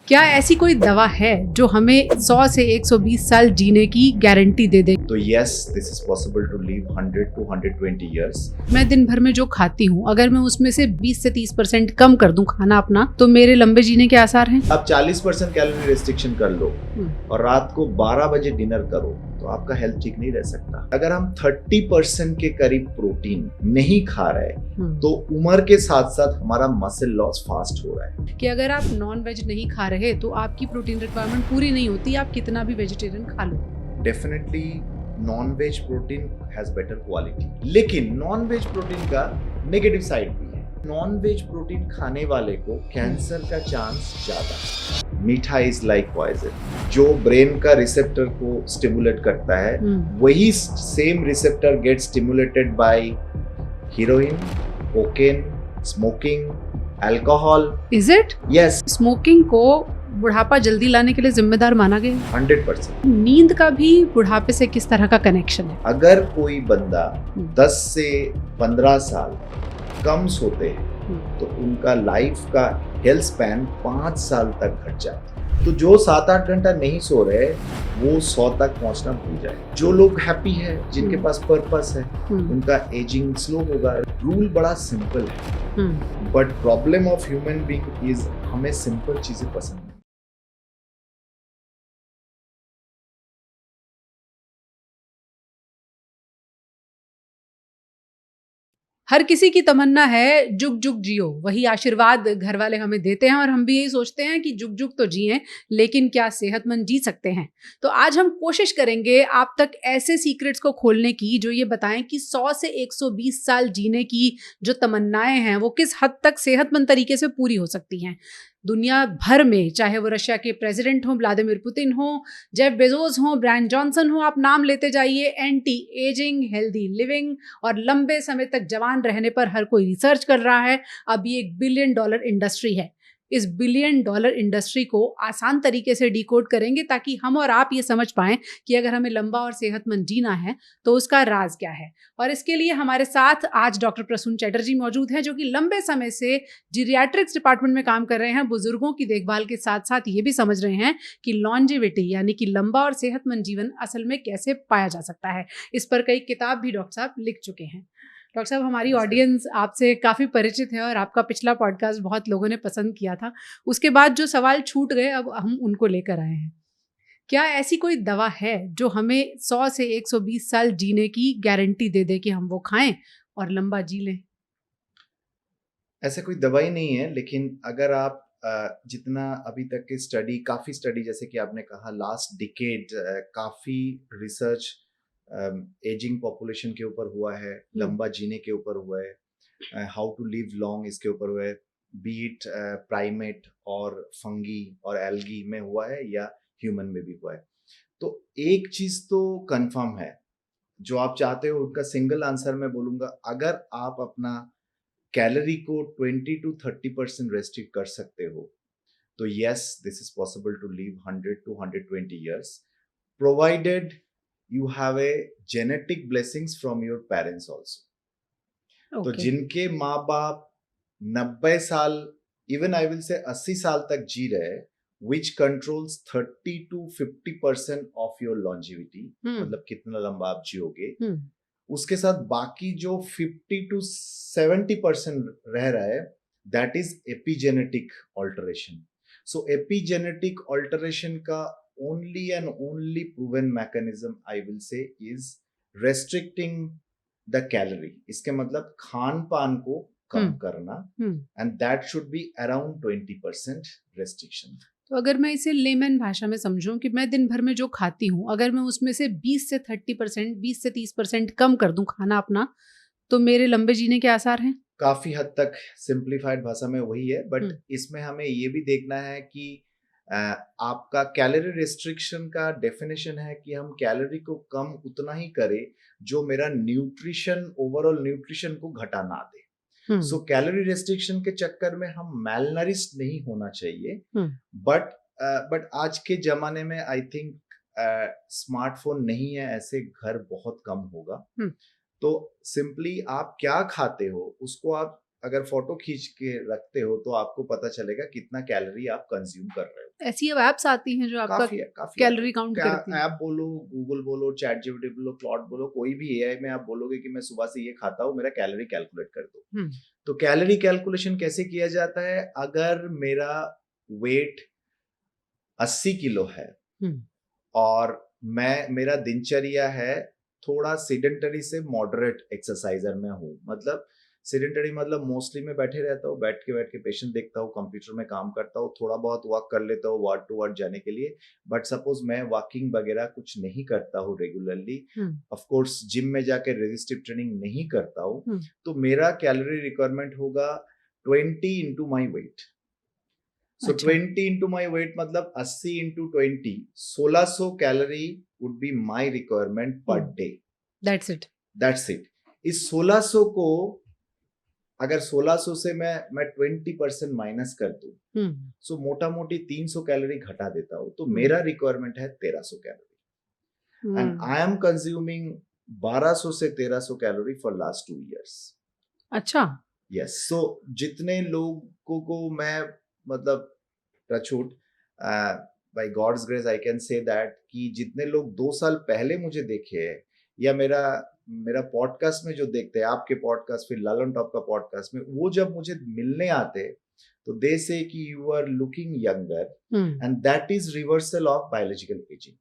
क्या ऐसी कोई दवा है जो हमें 100 से 120 साल जीने की गारंटी दे दे? तो yes, this is possible to live 100 to 120 years. मैं दिन भर में जो खाती हूँ अगर मैं उसमें से 20 से 30% कम कर दूं खाना अपना, तो मेरे लंबे जीने के आसार हैं। आप 40% कैलोरी रेस्ट्रिक्शन कर लो और रात को 12 बजे डिनर करो तो आपका हेल्थ ठीक नहीं रह सकता। अगर हम 30% के करीब प्रोटीन नहीं खा रहे तो उम्र के साथ साथ हमारा मसल लॉस फास्ट हो रहा है। कि अगर आप नॉन वेज नहीं खा रहे तो आपकी प्रोटीन रिक्वायरमेंट पूरी नहीं होती, आप कितना भी वेजिटेरियन खा लो। Definitely non veg protein has better quality, लेकिन नॉन वेज प्रोटीन का नेगेटिव साइड भी है। नॉन वेज प्रोटीन खाने वाले को कैंसर का चांस ज्यादा। मीठा इज लाइक पॉइजन। जो ब्रेन का रिसेप्टर को स्टिमुलेट करता है वही same receptor get stimulated by heroin, cocaine, smoking, alcohol. Is it? Yes, smoking को बुढ़ापा जल्दी लाने के लिए जिम्मेदार माना गया है। 100%। नींद का भी बुढ़ापे से किस तरह का कनेक्शन है? अगर कोई बंदा 10 से 15 साल कम सोते हैं तो उनका लाइफ का हेल्थ स्पैन 5 साल तक घट जाता है। तो जो 7-8 घंटा नहीं सो रहे वो 100 तक पहुंचना भूल जाए। जो लोग हैप्पी है, जिनके पास पर्पस है, उनका एजिंग स्लो होगा। रूल बड़ा सिंपल है, but problem of human being is हमें सिंपल चीजें पसंद नहीं। हर किसी की तमन्ना है जुग जुग जियो, वही आशीर्वाद घर वाले हमें देते हैं और हम भी यही सोचते हैं कि जुग जुग तो जिएं, लेकिन क्या सेहतमंद जी सकते हैं? तो आज हम कोशिश करेंगे आप तक ऐसे सीक्रेट्स को खोलने की जो ये बताएं कि 100 से 120 साल जीने की जो तमन्नाएं हैं वो किस हद तक सेहतमंद तरीके से पूरी हो सकती हैं। दुनिया भर में, चाहे वो रशिया के प्रेसिडेंट हो, व्लादिमीर पुतिन हो, जेफ बेजोस हो, ब्रायन जॉनसन हो, आप नाम लेते जाइए, एंटी एजिंग, हेल्दी लिविंग और लंबे समय तक जवान रहने पर हर कोई रिसर्च कर रहा है। अब ये $1 बिलियन इंडस्ट्री है। इस $1 बिलियन इंडस्ट्री को आसान तरीके से डिकोड करेंगे ताकि हम और आप ये समझ पाएं कि अगर हमें लंबा और सेहतमंद जीना है तो उसका राज क्या है। और इसके लिए हमारे साथ आज डॉक्टर प्रसून चटर्जी मौजूद हैं, जो कि लंबे समय से जीरियाट्रिक्स डिपार्टमेंट में काम कर रहे हैं। बुजुर्गों की देखभाल के साथ साथ ये भी समझ रहे हैं कि लॉन्जेविटी यानी कि लंबा और सेहतमंद जीवन असल में कैसे पाया जा सकता है। इस पर कई किताब भी डॉक्टर साहब लिख चुके हैं। डॉक्टर साहब, हमारी ऑडियंस आपसे काफ़ी परिचित है और आपका पिछला पॉडकास्ट बहुत लोगों ने पसंद किया था। उसके बाद जो सवाल छूट गए अब हम उनको लेकर आए हैं। क्या ऐसी कोई दवा है जो हमें 100 से 120 साल जीने की गारंटी दे दे कि हम वो खाएं और लंबा जी लें? ऐसा कोई दवाई नहीं है, लेकिन अगर आप जितना अभी तक की काफ़ी स्टडी, जैसे कि आपने कहा लास्ट डिकेड काफ़ी रिसर्च एजिंग पॉपुलेशन के ऊपर हुआ है, लंबा जीने के ऊपर हुआ है, हाउ टू लिव लॉन्ग इसके ऊपर हुआ है, बीट प्राइमेट और फंगी और एल्गी में हुआ है या ह्यूमन में भी हुआ है। तो एक चीज़ तो कंफर्म है, जो आप चाहते हो उनका सिंगल आंसर मैं बोलूँगा। अगर आप अपना कैलोरी को 20 to 30% रेस्ट्रिक्ट कर सकते हो तो yes, this is possible to live 100 to 120 years, provided you have a genetic blessings from your parents also. तो जिनके माँ बाप 90 साल, इवन आई विल से 80 साल तक जी रहे, विच controls 30 to 50% of your longevity, मतलब कितना लंबा आप जियोगे, उसके साथ बाकी जो 50 to 70% रह रहा है, that is epigenetic alteration. So epigenetic alteration का only and only proven mechanism I will say is restricting the calorie. इसके मतलब खान पान को कम करना, and that should be around 20% restriction. तो अगर मैं इसे लेमन भाषा में समझूं कि मैं दिन भर में जो खाती हूँ अगर मैं उसमें से 20 से 30%, 20 से 30% कम कर दूं खाना अपना, तो मेरे लंबे जीने के आसार हैं? काफी हद तक सिंप्लीफाइड भाषा में वही है, बट इसमें हमें ये भी देखना है कि आपका कैलोरी रिस्ट्रिक्शन का डेफिनेशन है कि हम कैलोरी को कम उतना ही करें जो मेरा न्यूट्रिशन, ओवरऑल न्यूट्रिशन को घटा ना दे। सो कैलोरी रेस्ट्रिक्शन के चक्कर में हम मैलनरिश्ड नहीं होना चाहिए। बट आज के जमाने में आई थिंक स्मार्टफोन नहीं है, ऐसे घर बहुत कम होगा। तो सिंपली आप क्या खाते हो उसको आप अगर फोटो खींच के रखते हो तो आपको पता चलेगा कितना कैलोरी आप कंज्यूम कर रहे हो। ऐसी अब एप्स आती हैं जो आपका काफी कैलोरी काउंट क्या करती हैं। ऐप बोलो, गूगल बोलो, चैट जीपीटी बोलो, क्लॉड बोलो, कोई भी एआई में आप बोलोगे कि मैं सुबह से ये खाता हूँ, मेरा कैलोरी कैलकुलेट कर दो। हम्म। तो कैलोरी कैलकुलेशन कैसे किया जाता है? अगर मेरा वेट 80 किलो है हम्म। और मेरा दिनचर्या है थोड़ा सेडेंटरी से मॉडरेट एक्सरसाइजर में हूँ, मतलब सेडेंटरी मतलब मोस्टली मैं बैठे रहता हूँ, बैठ के पेशेंट देखता हूँ, कंप्यूटर में काम करता हूँ, थोड़ा बहुत वॉक कर लेता हूँ वार्ड टू वार्ड जाने के लिए। बट सपोज मैं वॉकिंग वगैरह कुछ नहीं करता हूँ रेगुलरली, ऑफ कोर्स जिम में जाके रेजिस्टिव ट्रेनिंग नहीं करता हूँ, तो मेरा कैलोरी रिक्वायरमेंट होगा 20 into my weight. So 20 into my weight मतलब 80 into 20, 1600 calorie would be my requirement per day. That's it. इस 1600 को अगर 1600 से मैं 20% माइनस कर दूं, सो मोटा मोटी 300 कैलोरी घटा देता हूं, तो मेरा रिक्वायरमेंट है 1300 calorie and I am consuming 1200 से 1300 कैलोरी फॉर लास्ट 2 इयर्स। अच्छा। यस। सो जितने लोगों को मैं मतलब touch wood by God's grace I can say that कि जितने लोग 2 साल पहले मुझे देखे हैं या मेरा पॉडकास्ट में जो देखते हैं, आपके पॉडकास्ट फिर लालन टॉप का पॉडकास्ट में, वो जब मुझे मिलने आते तो दे से कि you are looking younger and that is reversal of biological ageing.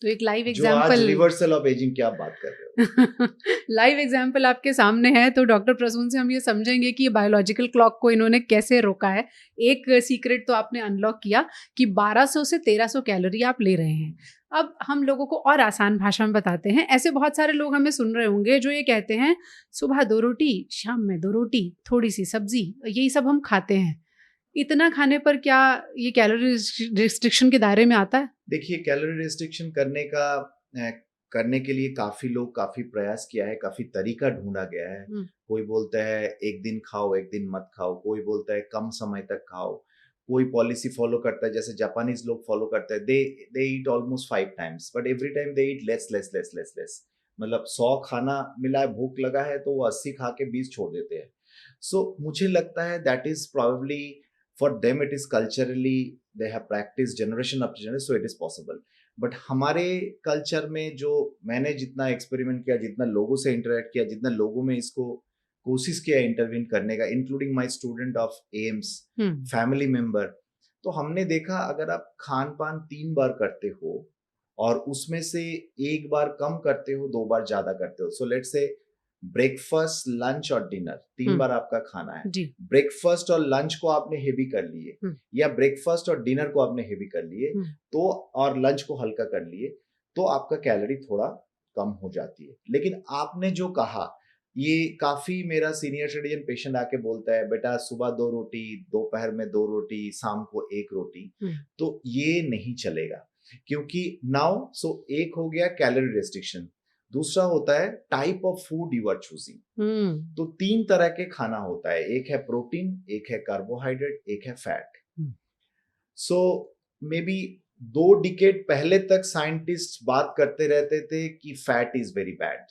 तो एक लाइव जो आज एग्जांपल, रिवर्सल ऑफ एजिंग की आप बात कर रहे हो, लाइव एग्जांपल आपके सामने है। तो डॉक्टर प्रसून से हम ये समझेंगे कि ये बायोलॉजिकल क्लॉक को इन्होंने कैसे रोका है। एक सीक्रेट तो आपने अनलॉक किया कि 1200 से 1300 कैलोरी आप ले रहे हैं। अब हम लोगों को और आसान भाषा में बताते हैं। ऐसे बहुत सारे लोग हमें सुन रहे होंगे जो ये कहते हैं सुबह 2 रोटी, शाम में 2 रोटी, थोड़ी सी सब्जी, यही सब हम खाते हैं। इतना खाने पर क्या ये कैलोरी रिस्ट्रिक्शन के दायरे में आता है? देखिए, कैलोरी रिस्ट्रिक्शन करने के लिए काफी लोग काफी प्रयास किया है, काफी तरीका ढूंढा गया है। कोई बोलता है एक दिन खाओ, एक दिन मत खाओ, कोई बोलता है कम समय तक खाओ, कोई पॉलिसी फॉलो करता है जैसे जापानीज लोग फॉलो करते हैं, they eat almost 5 times but every time they eat less less less less less. मतलब 100 खाना मिला है, भूख लगा है तो वो 80 खा के 20 छोड़ देते हैं। सो मुझे लगता है that is probably for them, it is culturally they have practice generation after generation, so it is possible. But हमारे कल्चर में जो मैंने जितना एक्सपेरिमेंट किया, जितना लोगों से इंटरेक्ट किया, जितना लोगों में इसको कोशिश किया इंटरवीन करने का, including my student of AIIMS, family member, तो हमने देखा अगर आप खान पान 3 बार करते हो और उसमें से 1 बार कम करते हो, 2 बार ज्यादा करते हो, सो लेट्स से ब्रेकफास्ट, लंच और डिनर 3 बार आपका खाना है, ब्रेकफास्ट और लंच को आपने हेवी कर लिए या ब्रेकफास्ट और डिनर को आपने हेवी कर लिए तो, और लंच को हल्का कर लिए, तो आपका कैलोरी थोड़ा कम हो जाती है। लेकिन आपने जो कहा, ये काफी मेरा सीनियर सिटीजन पेशेंट आके बोलता है बेटा सुबह 2 रोटी, दोपहर में 2 रोटी, शाम को 1 रोटी, तो ये नहीं चलेगा क्योंकि नाउ एक हो गया कैलोरी रेस्ट्रिक्शन, दूसरा होता है type of food you are choosing. तो 3 तरह के खाना होता है, एक है प्रोटीन, एक है कार्बोहाइड्रेट, एक है fat. So may be 2 decade पहले तक साइंटिस्ट बात करते रहते थे कि फैट इज वेरी बैड।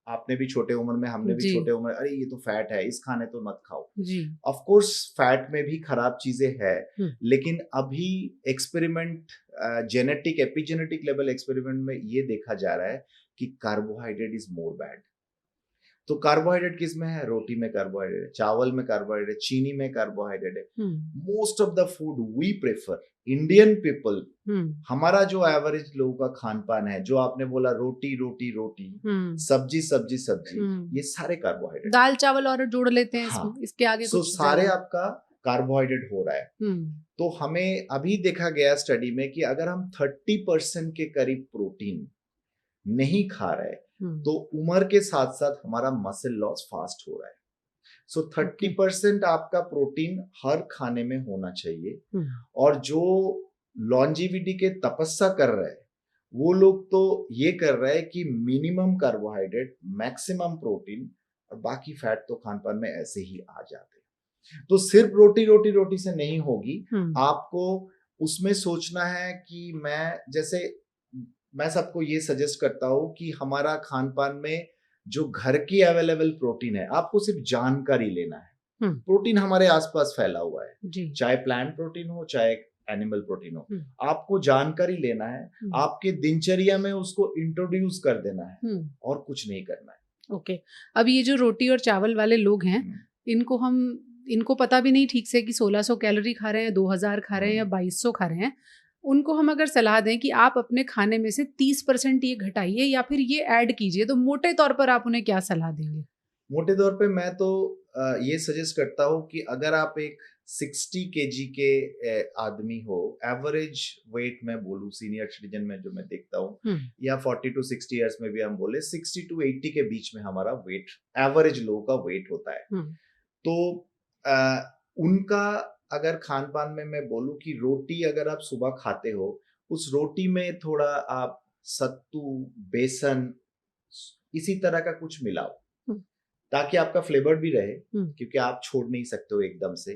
आपने भी छोटे उम्र में, हमने भी छोटे उम्र, अरे ये तो फैट है, इस खाने तो मत खाओ। ऑफ कोर्स फैट में भी खराब चीजें है, लेकिन अभी experiment, genetic epigenetic level experiment में ये देखा जा रहा है कि कार्बोहाइड्रेट इज मोर बैड। तो कार्बोहाइड्रेट किस में है? रोटी में कार्बोहाइड्रेट है, चावल में कार्बोहाइड्रेट, चीनी में कार्बोहाइड्रेट है। Most of the food we prefer, Indian people, हमारा जो एवरेज लोगों का खान पान है, जो आपने बोला रोटी रोटी रोटी, सब्जी सब्जी सब्जी, ये सारे कार्बोहाइड्रेट, दाल चावल और जोड़ लेते हैं इसमें, इसके आगे कुछ सारे आपका कार्बोहाइड्रेट हो रहा है। तो हमें अभी देखा गया स्टडी में कि अगर हम 30% के करीब प्रोटीन नहीं खा रहे तो उम्र के साथ साथ हमारा मसल लॉस फास्ट हो रहा है। सो 30% आपका प्रोटीन हर खाने में होना चाहिए। और जो लॉन्जिविटी के तपस्या कर रहे हैं वो लोग तो ये कर रहे हैं कि मिनिमम कार्बोहाइड्रेट, मैक्सिमम प्रोटीन और बाकी फैट तो खान पान में ऐसे ही आ जाते हैं। तो सिर्फ रोटी रोटी रोटी से नहीं होगी, आपको उसमें सोचना है कि मैं सबको ये सजेस्ट करता हूं कि हमारा खान पान में जो घर की अवेलेबल प्रोटीन है, आपको सिर्फ जानकारी लेना है। प्रोटीन हमारे आसपास फैला हुआ है, जी चाहे प्लांट प्रोटीन हो चाहे एनिमल प्रोटीन हो। आपको जानकारी लेना है, आपके दिनचर्या में उसको इंट्रोड्यूस कर देना है और कुछ नहीं करना है। ओके, अब ये जो रोटी और चावल वाले लोग हैं, इनको पता भी नहीं ठीक से कि 1600 कैलोरी खा रहे हैं, 2000 खा रहे हैं या 2200 खा रहे हैं। उनको हम अगर सलाह दें कि आप अपने खाने में से 30% ये घटाइए या फिर ये ऐड कीजिए, तो मोटे तौर पर आप उन्हें क्या सलाह देंगे? मोटे तौर पे मैं तो ये सजेस्ट करता हूँ कि अगर आप एक 60 केजी के आदमी हो, एवरेज वेट में बोलूँ सीनियर सिटीजन में जो मैं देखता हूँ, या 40 to 60 इयर्स में भी हम बोले 60 to 80 के बीच में हमारा वेट, एवरेज लोगों का वेट होता है। तो उनका अगर खान पान में मैं बोलूँ कि रोटी अगर आप सुबह खाते हो, उस रोटी में थोड़ा आप सत्तू, बेसन, इसी तरह का कुछ मिलाओ ताकि आपका फ्लेवर भी रहे, क्योंकि आप छोड़ नहीं सकते हो एकदम से।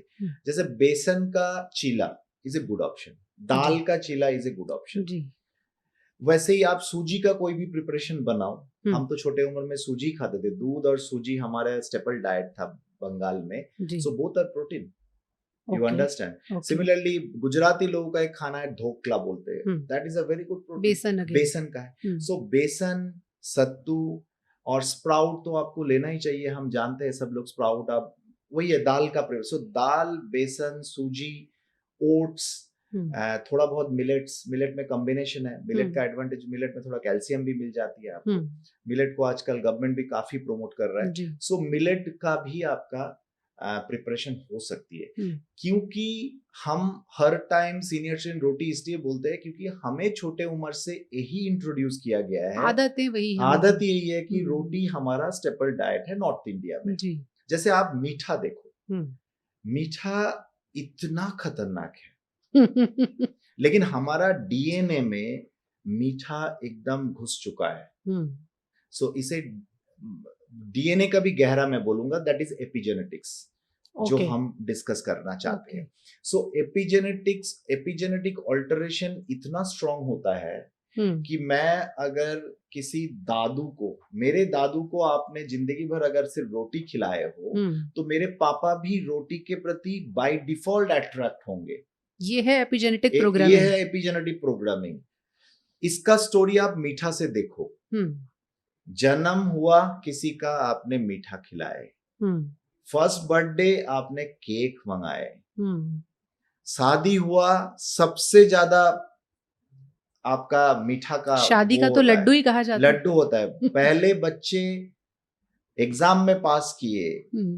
जैसे बेसन का चीला इज ए गुड ऑप्शन, दाल का चीला इज ए गुड ऑप्शन। वैसे ही आप सूजी का कोई भी प्रिपरेशन बनाओ। हम तो छोटे उम्र में सूजी खाते थे, दूध और सूजी हमारा स्टेपल डाइट था बंगाल में। So both are protein, you understand. Similarly Gujarati लोगों का एक खाना है ढोकला बोलते हैं, that is a very good protein, बेसन का है। सो बेसन, सत्तू और स्प्राउट तो आपको लेना ही चाहिए। हम जानते हैं सब लोग स्प्राउट, आप वही है दाल का प्रयोग। सो दाल, बेसन, सूजी, ओट्स, थोड़ा बहुत मिलेट में कॉम्बिनेशन है। मिलेट का एडवांटेज, मिलेट में थोड़ा कैल्शियम भी मिल जाती है आपको। मिलेट को आजकल गवर्नमेंट भी काफी प्रमोट कर रहा है। सो मिलेट का भी आपका प्रिपरेशन हो सकती है। क्योंकि हम हर टाइम सीनियर सिटीजन रोटी इसलिए बोलते हैं क्योंकि हमें छोटे उम्र से यही इंट्रोड्यूस किया गया है, आदतें वही है, आदत यही है कि रोटी हमारा स्टेपल डाइट है नॉर्थ इंडिया में। जैसे आप मीठा देखो, मीठा इतना खतरनाक है लेकिन हमारा डीएनए में मीठा एकदम घुस चुका है। सो इसे डीएनए का भी गहरा मैं बोलूंगा, दैट इज एपिजेनेटिक्स, जो हम डिस्कस करना चाहते हैं। सो एपिजेनेटिक ऑल्टरेशन इतना स्ट्रांग होता है कि मैं अगर किसी दादू को, मेरे दादू को आपने जिंदगी भर अगर सिर्फ रोटी खिलाए हो, तो मेरे पापा भी रोटी के प्रति बाय डिफॉल्ट अट्रैक्ट होंगे। ये है एपिजेनेटिक प्रोग्रामिंग। ये है एपिजेनेटिक प्रोग्रामिंग। इसका स्टोरी आप मीठा से देखो। जन्म हुआ किसी का, आपने मीठा खिलाए। फर्स्ट बर्थडे आपने केक मंगाए। शादी हुआ, सबसे ज्यादा आपका मीठा का, शादी का तो लड्डू ही कहा जाता है। लड्डू होता है। पहले बच्चे एग्जाम में पास किए,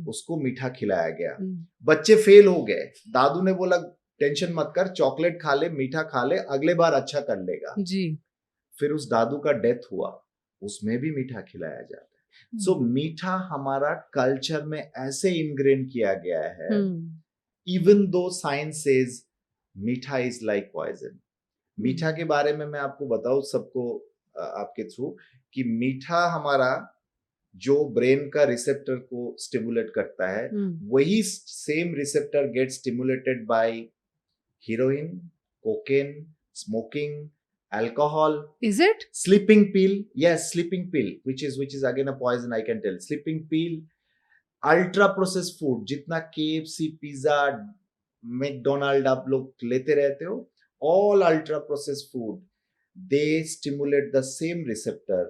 उसको मीठा खिलाया गया। बच्चे फेल हो गए, दादू ने बोला टेंशन मत कर, चॉकलेट खा ले, मीठा खा ले, अगले बार अच्छा कर लेगा जी। फिर उस दादू का डेथ हुआ, उसमें भी मीठा खिलाया जाता है। सो मीठा हमारा कल्चर में ऐसे इनग्रेन किया गया है, इवन दो साइंस सेज मीठा इज लाइक पॉइजन। मीठा के बारे में मैं आपको बताऊं सबको आपके थ्रू कि मीठा हमारा जो ब्रेन का रिसेप्टर को स्टिमुलेट करता है, वही same receptor get stimulated by heroin, cocaine, smoking, alcohol. Is it? Sleeping pill. Yes, sleeping pill, which is again a poison, I can tell. Sleeping pill, ultra processed food, जितना KFC, pizza, McDonald आप लोग लेते रहते हो, all ultra processed food, they stimulate the same receptor.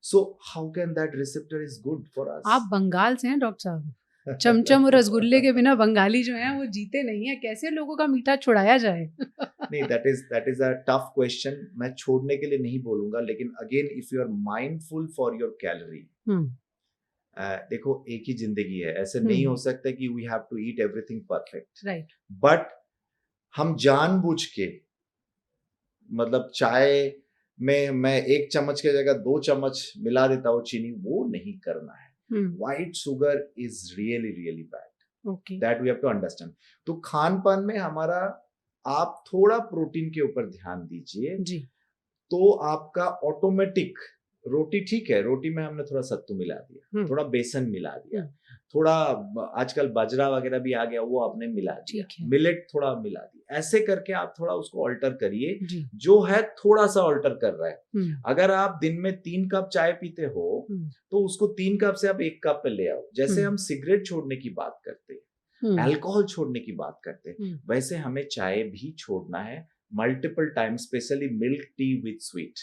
So how can that receptor is good for us? आप बंगाल से हैं doctor साहब। चमचम और रसगुल्ले के बिना बंगाली जो हैं वो जीते नहीं है। कैसे लोगों का मीठा छुड़ाया जाए? नहीं, that is a tough question. मैं छोड़ने के लिए नहीं बोलूंगा, लेकिन again if you are mindful for your calorie, देखो एक ही जिंदगी है, ऐसे नहीं हो सकता कि we have to eat everything perfect. Right. But हम जानबूझ के, मतलब चाय में मैं 1 चम्मच की जगह 2 चम्मच मिला देता हूँ चीनी, वो नहीं करना है। White sugar is really bad. Okay. That we have to understand. तो खान पान में हमारा, आप थोड़ा प्रोटीन के ऊपर ध्यान दीजिए जी, तो आपका ऑटोमेटिक, रोटी ठीक है, रोटी में हमने थोड़ा सत्तू मिला दिया, थोड़ा बेसन मिला दिया, थोड़ा आजकल बाजरा वगैरह भी आ गया, वो आपने मिला दिया, मिलेट थोड़ा मिला दिया, ऐसे करके आप थोड़ा उसको ऑल्टर करिए, जो है थोड़ा सा ऑल्टर कर रहा है। अगर आप दिन में 3 कप चाय पीते हो, तो उसको 3 कप से आप 1 कप पे ले आओ। जैसे हम सिगरेट छोड़ने की बात करते हैं, अल्कोहल छोड़ने की बात करते हैं, वैसे हमें चाय भी छोड़ना है multiple time, specially milk tea with sweet.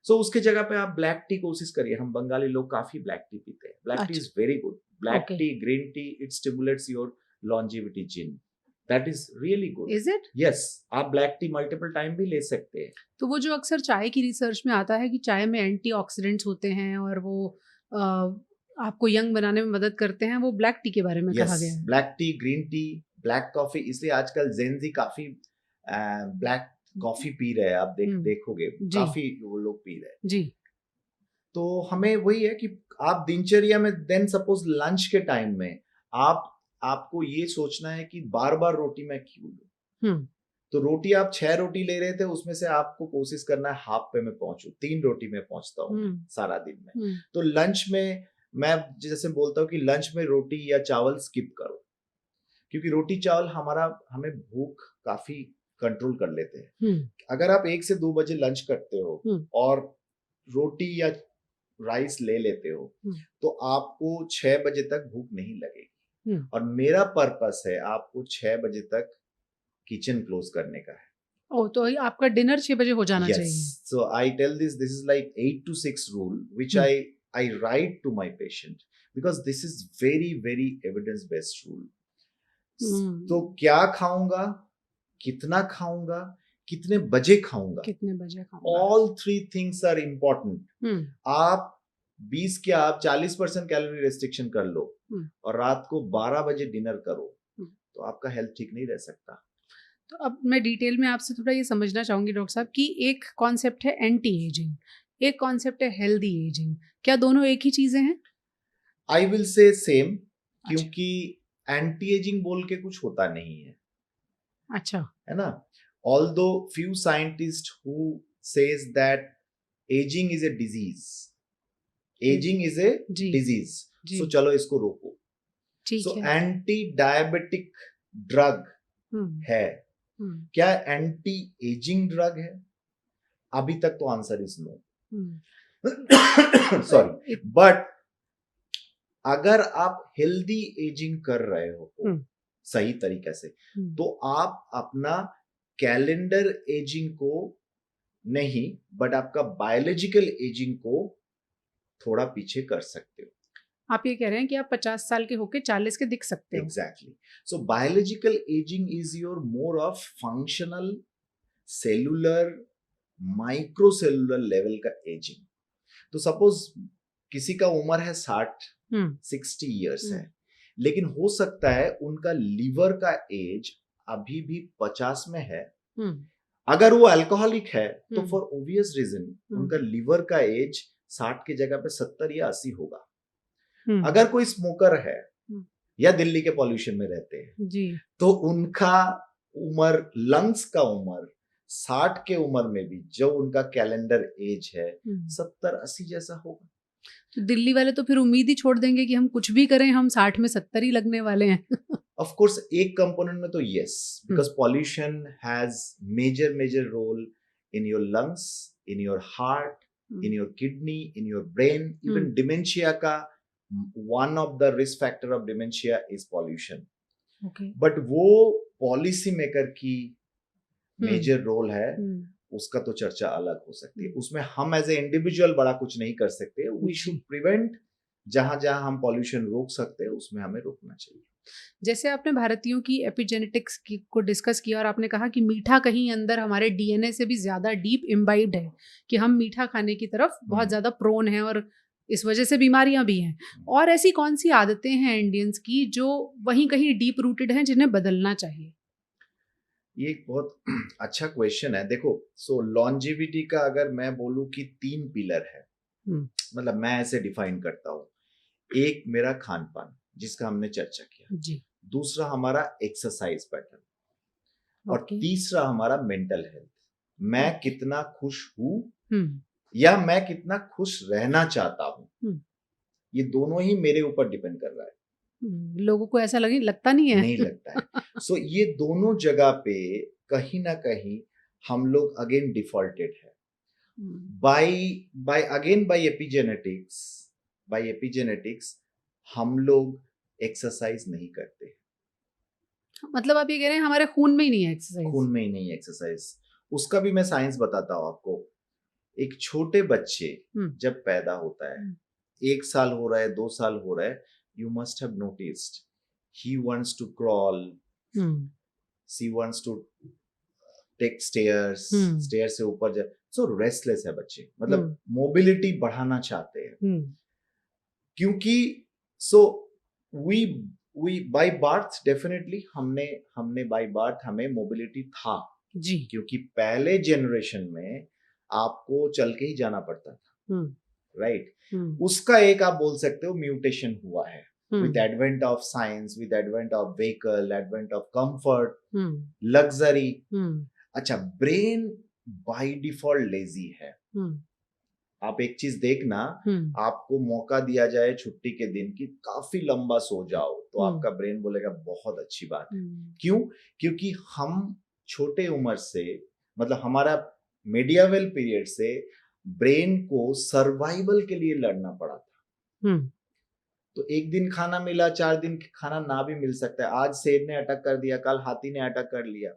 So उसके जगह पे आप ब्लैक टी कोशिश करिए। हम बंगाली लोग काफी ब्लैक टी पीते हैं। Black T is very good. Black T, green tea, it stimulates your longevity gene. That is really good. Is it? Yes, आप ब्लैक टी मल्टीपल टाइम भी ले सकते हैं। तो वो जो अक्सर चाय की रिसर्च में आता है कि चाय में एंटीऑक्सीडेंट्स होते हैं और वो आपको यंग बनाने में मदद करते हैं, वो ब्लैक टी के बारे में कहा गया है। Black T, green tea, black coffee, इसलिए आजकल जेनजी काफी ब्लैक कॉफी पी रहे हैं। आप देखोगे काफी वो लोग पी रहे हैं जी। तो हमें वही है कि आप दिनचर्या में देन सपोज लंच के टाइम में आपको ये सोचना है कि बार बार रोटी मैं क्यों लूं। तो रोटी आप 6 रोटी ले रहे थे, उसमें से आपको कोशिश करना है हाफ पे मैं पहुंचूं, 3 रोटी में पहुंचता हूँ सारा दिन में। तो लंच में मैं जैसे बोलता हूँ कि लंच में रोटी या चावल स्किप करो, क्योंकि रोटी चावल हमें भूख काफी कंट्रोल कर लेते हैं। अगर आप 1 से 2 बजे लंच करते हो और रोटी या राइस ले लेते हो तो आपको 6 बजे तक भूख नहीं लगेगी। और मेरा पर्पस है आपको 6 बजे तक किचन क्लोज करने का है। ओ, तो आपका डिनर 6 बजे हो जाना चाहिए। So I tell this is like 8 to 6 rule which I write to my patient because this is very very evidence based rule. तो क्या खाऊंगा, कितना खाऊंगा, कितने बजे खाऊंगा, all 3 things are important. आप 20 क्या आप 40% कैलोरी रेस्ट्रिक्शन कर लो और रात को 12 बजे डिनर करो तो आपका हेल्थ ठीक नहीं रह सकता। तो अब मैं डिटेल में आपसे थोड़ा ये समझना चाहूंगी डॉक्टर साहब कि एक कॉन्सेप्ट है एंटी एजिंग, एक कॉन्सेप्ट है हेल्दी एजिंग, क्या दोनों एक ही चीजें हैं? आई विल से सेम, क्योंकि एंटी एजिंग बोल के कुछ होता नहीं है। अच्छा, है ना? Although few scientist who says that ageing is a disease, ageing is a disease, so चलो इसको रोको। सो एंटी डायबिटिक ड्रग है, क्या एंटी एजिंग ड्रग है? अभी तक तो answer is no. Sorry, but अगर आप हेल्दी एजिंग कर रहे हो सही तरीके से तो आप अपना कैलेंडर एजिंग को नहीं बट आपका बायोलॉजिकल एजिंग को थोड़ा पीछे कर सकते हो। आप ये कह रहे हैं कि आप 50 साल के होके 40 के दिख सकते हो। Exactly. So biological ageing is your more of functional cellular microcellular level का एजिंग। तो सपोज किसी का उम्र है 60 इयर्स है, लेकिन हो सकता है उनका लीवर का एज अभी भी 50 में है। अगर वो अल्कोहलिक है तो फॉर ऑब्वियस रीजन उनका लीवर का एज 60 की जगह पे 70 या 80 होगा। अगर कोई स्मोकर है या दिल्ली के पॉल्यूशन में रहते हैं जी, तो उनका उम्र, लंग्स का उम्र 60 के उम्र में भी जो उनका कैलेंडर एज है 70-80 जैसा होगा। तो दिल्ली वाले तो फिर उम्मीद ही छोड़ देंगे कि हम कुछ भी करें, हम 60 में 70 ही लगने वाले हैं। ऑफ कोर्स एक कंपोनेंट में तो yes, because pollution has major role in your lungs, in your heart, in your kidney, in your brain. Even dementia का one of the risk factor of dementia is pollution. But वो policy maker की major role है, उसका तो चर्चा अलग हो सकती है। उसमें हम एज ए इंडिविजुअल बड़ा कुछ नहीं कर सकते। वी शुड प्रिवेंट, जहां जहां हम पॉल्यूशन रोक सकते हैं उसमें हमें रोकना चाहिए। जैसे आपने भारतीयों की एपिजेनेटिक्स को डिस्कस किया और आपने कहा कि मीठा कहीं अंदर हमारे डीएनए से भी ज्यादा डीप इम्बाइब्ड है, कि हम मीठा खाने की तरफ बहुत ज्यादा प्रोन है और इस वजह से बीमारियां भी हैं। और ऐसी कौन सी आदतें हैं इंडियंस की जो वहीं कहीं डीप रूटेड हैं, जिन्हें बदलना चाहिए? ये एक बहुत अच्छा क्वेश्चन है। देखो, सो लॉन्जेविटी का अगर मैं बोलूं कि 3 पिलर है, मतलब मैं ऐसे डिफाइन करता हूँ। एक मेरा खान पान जिसका हमने चर्चा किया जी, दूसरा हमारा एक्सरसाइज पैटर्न और तीसरा हमारा मेंटल हेल्थ। मैं कितना खुश हूँ या मैं कितना खुश रहना चाहता हूँ, ये दोनों ही मेरे ऊपर डिपेंड कर रहा है। लोगों को ऐसा लगता नहीं है, नहीं लगता है। सो ये दोनों जगह पे कहीं ना कहीं हम लोग अगेन डिफॉल्टेड है बाय एपिजेनेटिक्स। हम लोग एक्सरसाइज नहीं करते, मतलब आप ये कह रहे हैं हमारे खून में ही नहीं है एक्सरसाइज? खून में ही नहीं है एक्सरसाइज। उसका भी मैं साइंस बताता हूँ आपको। एक छोटे बच्चे जब पैदा होता है, 1 साल हो रहा है, 2 साल हो रहा है, you must have noticed he wants to crawl, she wants to take stairs, stair से ऊपर जा, सो रेस्टलेस है बच्चे, मतलब मोबिलिटी बढ़ाना चाहते हैं। क्योंकि so we we by birth definitely हमने बाय बर्थ हमें मोबिलिटी था जी, क्योंकि पहले जनरेशन में आपको चल के ही जाना पड़ता था, राइट? उसका एक आप बोल सकते हो म्यूटेशन हुआ है with advent of science, with advent of vehicle, advent of comfort, luxury. अच्छा, ब्रेन बाय डिफॉल्ट लेजी है। आप एक चीज देखना, आपको मौका दिया जाए छुट्टी के दिन की काफी लंबा सो जाओ तो आपका ब्रेन बोलेगा बहुत अच्छी बात है। क्यों? क्योंकि हम छोटे उम्र से, मतलब हमारा मेडियावेल पीरियड से ब्रेन को सर्वाइवल के लिए लड़ना पड़ा था। तो एक दिन खाना मिला, 4 दिन खाना ना भी मिल सकता है। आज शेर ने अटैक कर दिया, कल हाथी ने अटैक कर लिया,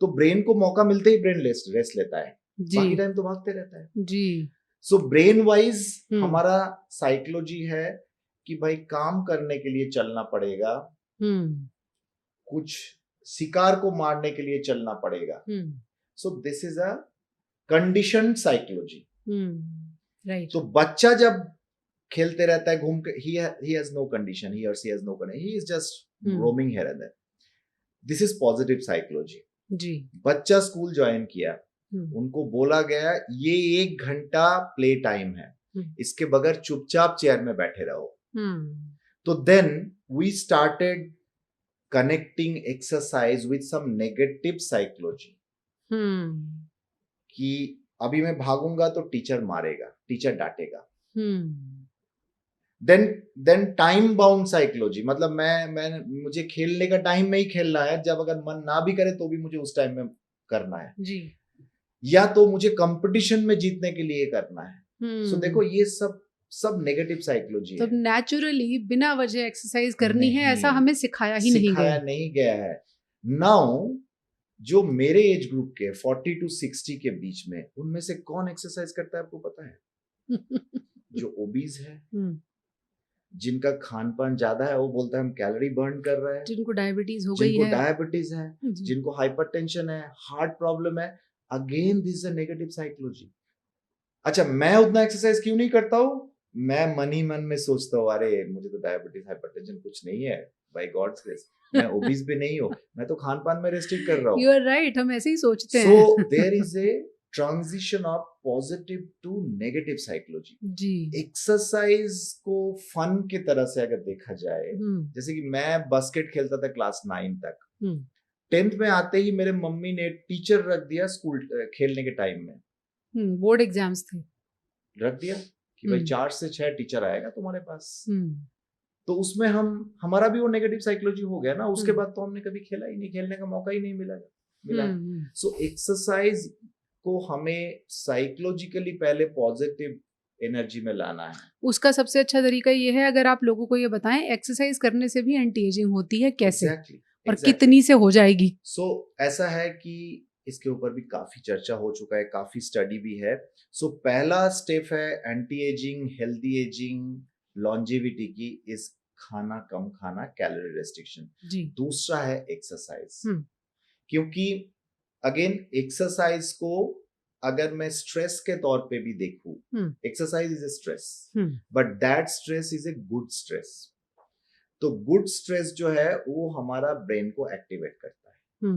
तो ब्रेन को मौका मिलते ही ब्रेन रेस्ट लेता है, बाकी टाइम तो भागते रहता है जी। सो ब्रेन वाइज हमारा साइकोलॉजी है कि भाई काम करने के लिए चलना पड़ेगा, कुछ शिकार को मारने के लिए चलना पड़ेगा। So this is a conditioned psychology, right. तो बच्चा जब खेलते रहता है, घूम के, he has no condition, he or she has no condition, he is just roaming here and there. This is positive psychology. जी। बच्चा स्कूल ज्वाइन किया, उनको बोला गया ये 1 घंटा प्ले टाइम है, इसके बगैर चुपचाप चेयर में बैठे रहो। तो then we started connecting exercise with some negative psychology कि अभी मैं भागूंगा तो टीचर मारेगा, टीचर डांटेगा। देन टाइम बाउंड साइकोलॉजी, मतलब मुझे खेलने का टाइम में ही खेलना है, जब अगर मन ना भी करे तो भी मुझे उस टाइम में करना है जी। या तो मुझे कंपटीशन में जीतने के लिए करना है। सो देखो ये सब नेगेटिव साइकोलॉजी है। तब नेचुरली बिना वजह एक्सरसाइज करनी है ऐसा हमें सिखाया नहीं गया है। नाउ जो मेरे एज ग्रुप के 40 to 60 के बीच में, उनमें से कौन एक्सरसाइज करता है आपको पता है? जो ओबीज है, जिनका खान पान ज्यादा है, वो बोलता है हम कैलोरी बर्न कर रहे हैं, जिनको डायबिटीज हो गई है, जिनको डायबिटीज है, जिनको हाइपरटेंशन है, हार्ट प्रॉब्लम है, again this is a negative psychology. अच्छा, मैं उतना एक्सरसाइज क्यों नहीं करता हूँ? मैं मन ही मन में सोचता हूँ अरे मुझे तो डायबिटीज हाइपरटेंशन कुछ नहीं है, बाय गॉड्स ग्रेस मैं ओबीज भी नहीं हूँ, मैं तो खान पान में रेस्ट्रिक्ट कर रहा हूँ। यू आर राइट, हम ऐसे ही सोचते हैं। So there is a transition of positive to negative psychology. जी। एक्सरसाइज को फन की तरह से अगर देखा जाए, जैसे कि मैं बास्केट खेलता था क्लास 9 तक, 10th में आते ही मेरे मम्मी ने टीचर रख दिया स्कूल खेलने के टाइम में, बोर्ड एग्जाम्स थे, रख दिया कि भाई 4 से 6 टीचर आएगा तुम्हारे पास। तो उसमें हमारा भी वो नेगेटिव साइकोलॉजी हो गया ना। उसके बाद तो हमने कभी खेला ही नहीं, खेलने का मौका ही नहीं मिला। सो एक्सरसाइज को हमें साइकोलॉजिकली पहले पॉजिटिव एनर्जी में लाना है। उसका सबसे अच्छा तरीका ये है, अगर आप लोगों को ये बताएं एक्सरसाइज करने से भी एंटी एजिंग होती है कैसे, और कितनी से हो जाएगी। सो ऐसा है कि इसके ऊपर भी काफी चर्चा हो चुका है, काफी स्टडी भी है। सो पहला स्टेप है anti ageing, healthy ageing, longevity की, इस खाना कम खाना, कैलोरी रेस्ट्रिक्शन। दूसरा है एक्सरसाइज, क्योंकि अगेन एक्सरसाइज को अगर मैं स्ट्रेस के तौर पे भी देखूं, exercise is a stress, but that stress is a good stress. तो गुड स्ट्रेस जो है वो हमारा ब्रेन को एक्टिवेट करता है,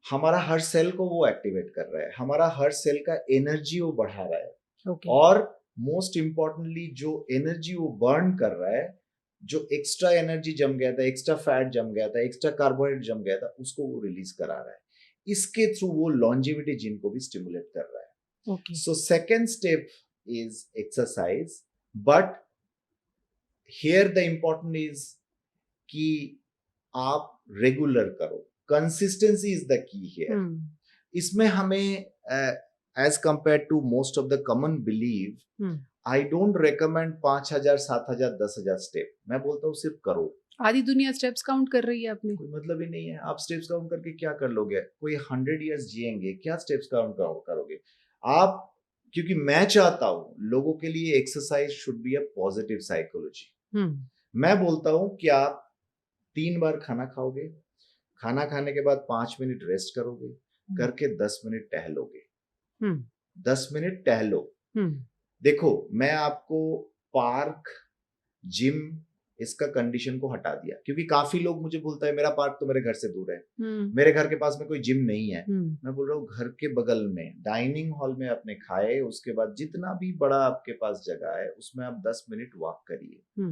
हमारा हर सेल को वो एक्टिवेट कर रहा है, हमारा हर सेल का एनर्जी वो बढ़ा रहा है। और मोस्ट इंपॉर्टेंटली जो एनर्जी वो बर्न कर रहा है, जो एक्स्ट्रा एनर्जी जम गया था, एक्स्ट्रा फैट जम गया था, एक्स्ट्रा कार्बोहाइड्रेट जम गया था, उसको वो रिलीज करा रहा है। इसके थ्रू वो लॉन्जेविटी जीन को भी स्टिमुलेट कर रहा है। So second step is exercise, but here the important is कि आप रेगुलर करो, consistency is the key here. इसमें हमें as compare to most of the common believe, I don't recommend 5,000, 7,000, 10,000 step. मैं बोलता हूँ सिर्फ करो। आधी दुनिया स्टेप्स काउंट कर रही है अपनी। कोई मतलब ही नहीं है। आप स्टेप्स काउंट करके क्या कर लोगे? कोई 100 इयर्स जिएंगे, क्या स्टेप्स काउंट करोगे आप? क्योंकि मैं चाहता हूं लोगों के लिए exercise should be a positive psychology. मैं बोलता हूं कि आप 3 बार खाना खाओगे, खाना खाने के बाद 5 मिनट रेस्ट करोगे, करके 10 मिनट टहलोगे। 10 मिनट टहलो। देखो, मैं आपको पार्क, जिम, इसका कंडीशन को हटा दिया, क्योंकि काफी लोग मुझे बोलता है मेरा पार्क तो मेरे घर से दूर है, मेरे घर के पास में कोई जिम नहीं है। मैं बोल रहा हूँ घर के बगल में डाइनिंग हॉल में अपने खाए, उसके बाद जितना भी बड़ा आपके पास जगह है उसमें आप 10 मिनट वॉक करिए।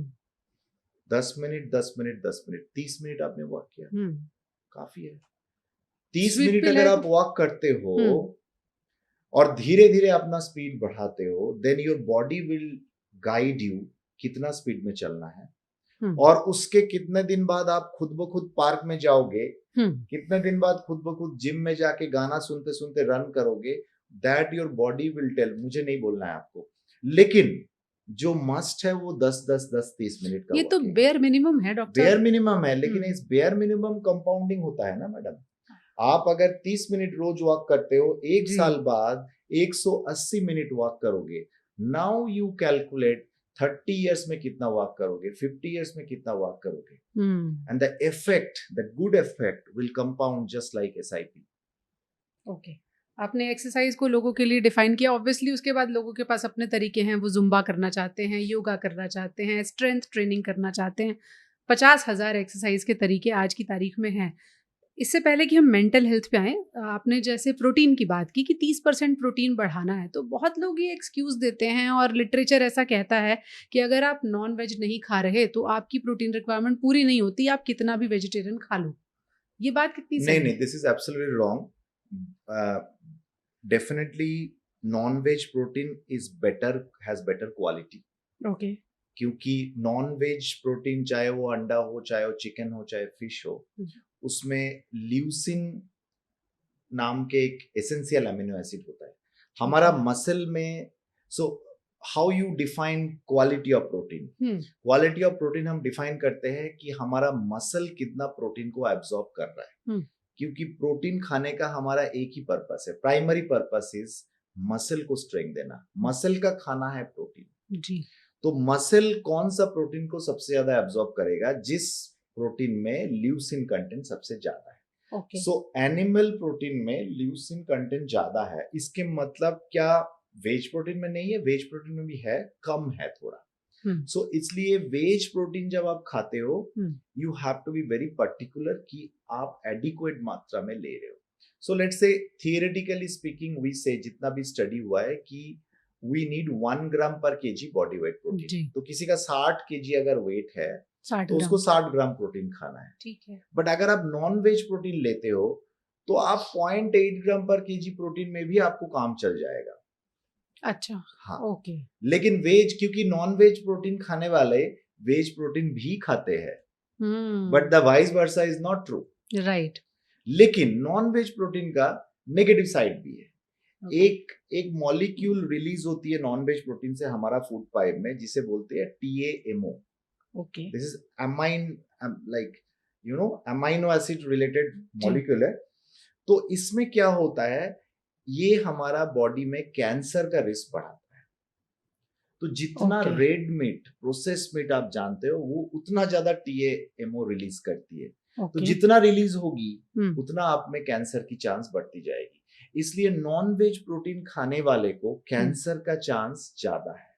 10 मिनट 10 मिनट 10 मिनट 30 मिनट आपने वॉक किया, काफी है। 30 मिनट अगर आप वॉक करते हो और धीरे धीरे अपना स्पीड बढ़ाते हो, then your body will guide you कितना स्पीड में चलना है। और उसके कितने दिन बाद आप खुद ब खुद पार्क में जाओगे, कितने दिन बाद खुद ब खुद जिम में जाके गाना सुनते सुनते रन करोगे, that your body will tell. मुझे नहीं बोलना है आपको, लेकिन जो मस्ट है वो 10-10-10-30 मिनट का। ये तो बेयर मिनिमम है डॉक्टर। बेयर मिनिमम है, लेकिन इस बेयर मिनिमम कंपाउंडिंग होता है ना मैडम। आप अगर 30 मिनट रोज वॉक करते हो, एक साल बाद 180 मिनट वॉक करोगे। नाउ यू कैलकुलेट 30 इयर्स में कितना वॉक करोगे, 50 इयर्स में कितना वॉक करोगे, and the effect, the good effect will compound just like SIP. Okay, आपने एक्सरसाइज को लोगों के लिए डिफाइन किया। ऑब्वियसली उसके बाद लोगों के पास अपने तरीके हैं, वो जुम्बा करना चाहते हैं, योगा करना चाहते हैं, स्ट्रेंथ ट्रेनिंग करना चाहते हैं। 50,000 एक्सरसाइज के तरीके आज की तारीख में हैं। इससे पहले कि हम मेंटल हेल्थ पे आएँ, आपने जैसे प्रोटीन की बात की कि 30% प्रोटीन बढ़ाना है, तो बहुत लोग ये एक्सक्यूज़ देते हैं और लिटरेचर ऐसा कहता है कि अगर आप नॉन वेज नहीं खा रहे तो आपकी प्रोटीन रिक्वायरमेंट पूरी नहीं होती, आप कितना भी वेजिटेरियन खा लो। ये बात कितनी सही है? नहीं, this is absolutely wrong. Definitely non veg protein is better, has better quality. Okay. क्योंकि नॉन वेज प्रोटीन, चाहे वो अंडा हो, चाहे वो चिकन हो, चाहे फिश हो, उसमें ल्यूसिन नाम के एक एसेंशियल अमीनो एसिड होता है। हमारा मसल में, so how you define quality of protein? Quality of protein हम डिफाइन करते हैं कि हमारा मसल कितना प्रोटीन को एब्जॉर्ब कर रहा है। क्योंकि प्रोटीन खाने का हमारा एक ही पर्पस है, प्राइमरी पर्पस इज मसल को स्ट्रेंथ देना। मसल का खाना है प्रोटीन जी। तो मसल कौन सा प्रोटीन को सबसे ज्यादा एब्जॉर्ब करेगा? जिस प्रोटीन में ल्यूसिन कंटेंट सबसे ज्यादा है। सो एनिमल प्रोटीन में ल्यूसिन कंटेंट ज्यादा है। इसके मतलब क्या वेज प्रोटीन में नहीं है? वेज प्रोटीन में भी है, कम है थोड़ा। सो इसलिए वेज प्रोटीन जब आप खाते हो, you have to be very particular कि आप एडिक्वेट मात्रा में ले रहे हो। So let's say theoretically speaking we say, जितना भी स्टडी हुआ है कि वी नीड 1 ग्राम पर केजी बॉडी वेट प्रोटीन। तो किसी का 60 केजी अगर वेट है तो उसको 60 ग्राम प्रोटीन खाना है। ठीक है। बट अगर आप नॉन वेज प्रोटीन लेते हो तो आप 0.8 ग्राम पर केजी प्रोटीन में भी आपको काम चल जाएगा। अच्छा, हाँ, ओके। लेकिन वेज, क्योंकि नॉन वेज प्रोटीन खाने वाले वेज प्रोटीन भी खाते हैं, but the vice versa is not true, right. लेकिन नॉन वेज प्रोटीन का नेगेटिव साइड भी है। एक मॉलिक्यूल रिलीज होती है नॉन वेज प्रोटीन से हमारा फूड पाइप में, जिसे बोलते हैं TAMO। Okay. This is amine, like you know, amino acid related molecule है। तो इसमें क्या होता है, ये हमारा बॉडी में कैंसर का रिस्क बढ़ाता है। तो जितना रेड मीट, प्रोसेस मीट आप जानते हो, वो उतना ज्यादा TAMO रिलीज करती है। तो जितना रिलीज होगी उतना आप में कैंसर की चांस बढ़ती जाएगी। इसलिए नॉन वेज प्रोटीन खाने वाले को कैंसर का चांस ज्यादा है।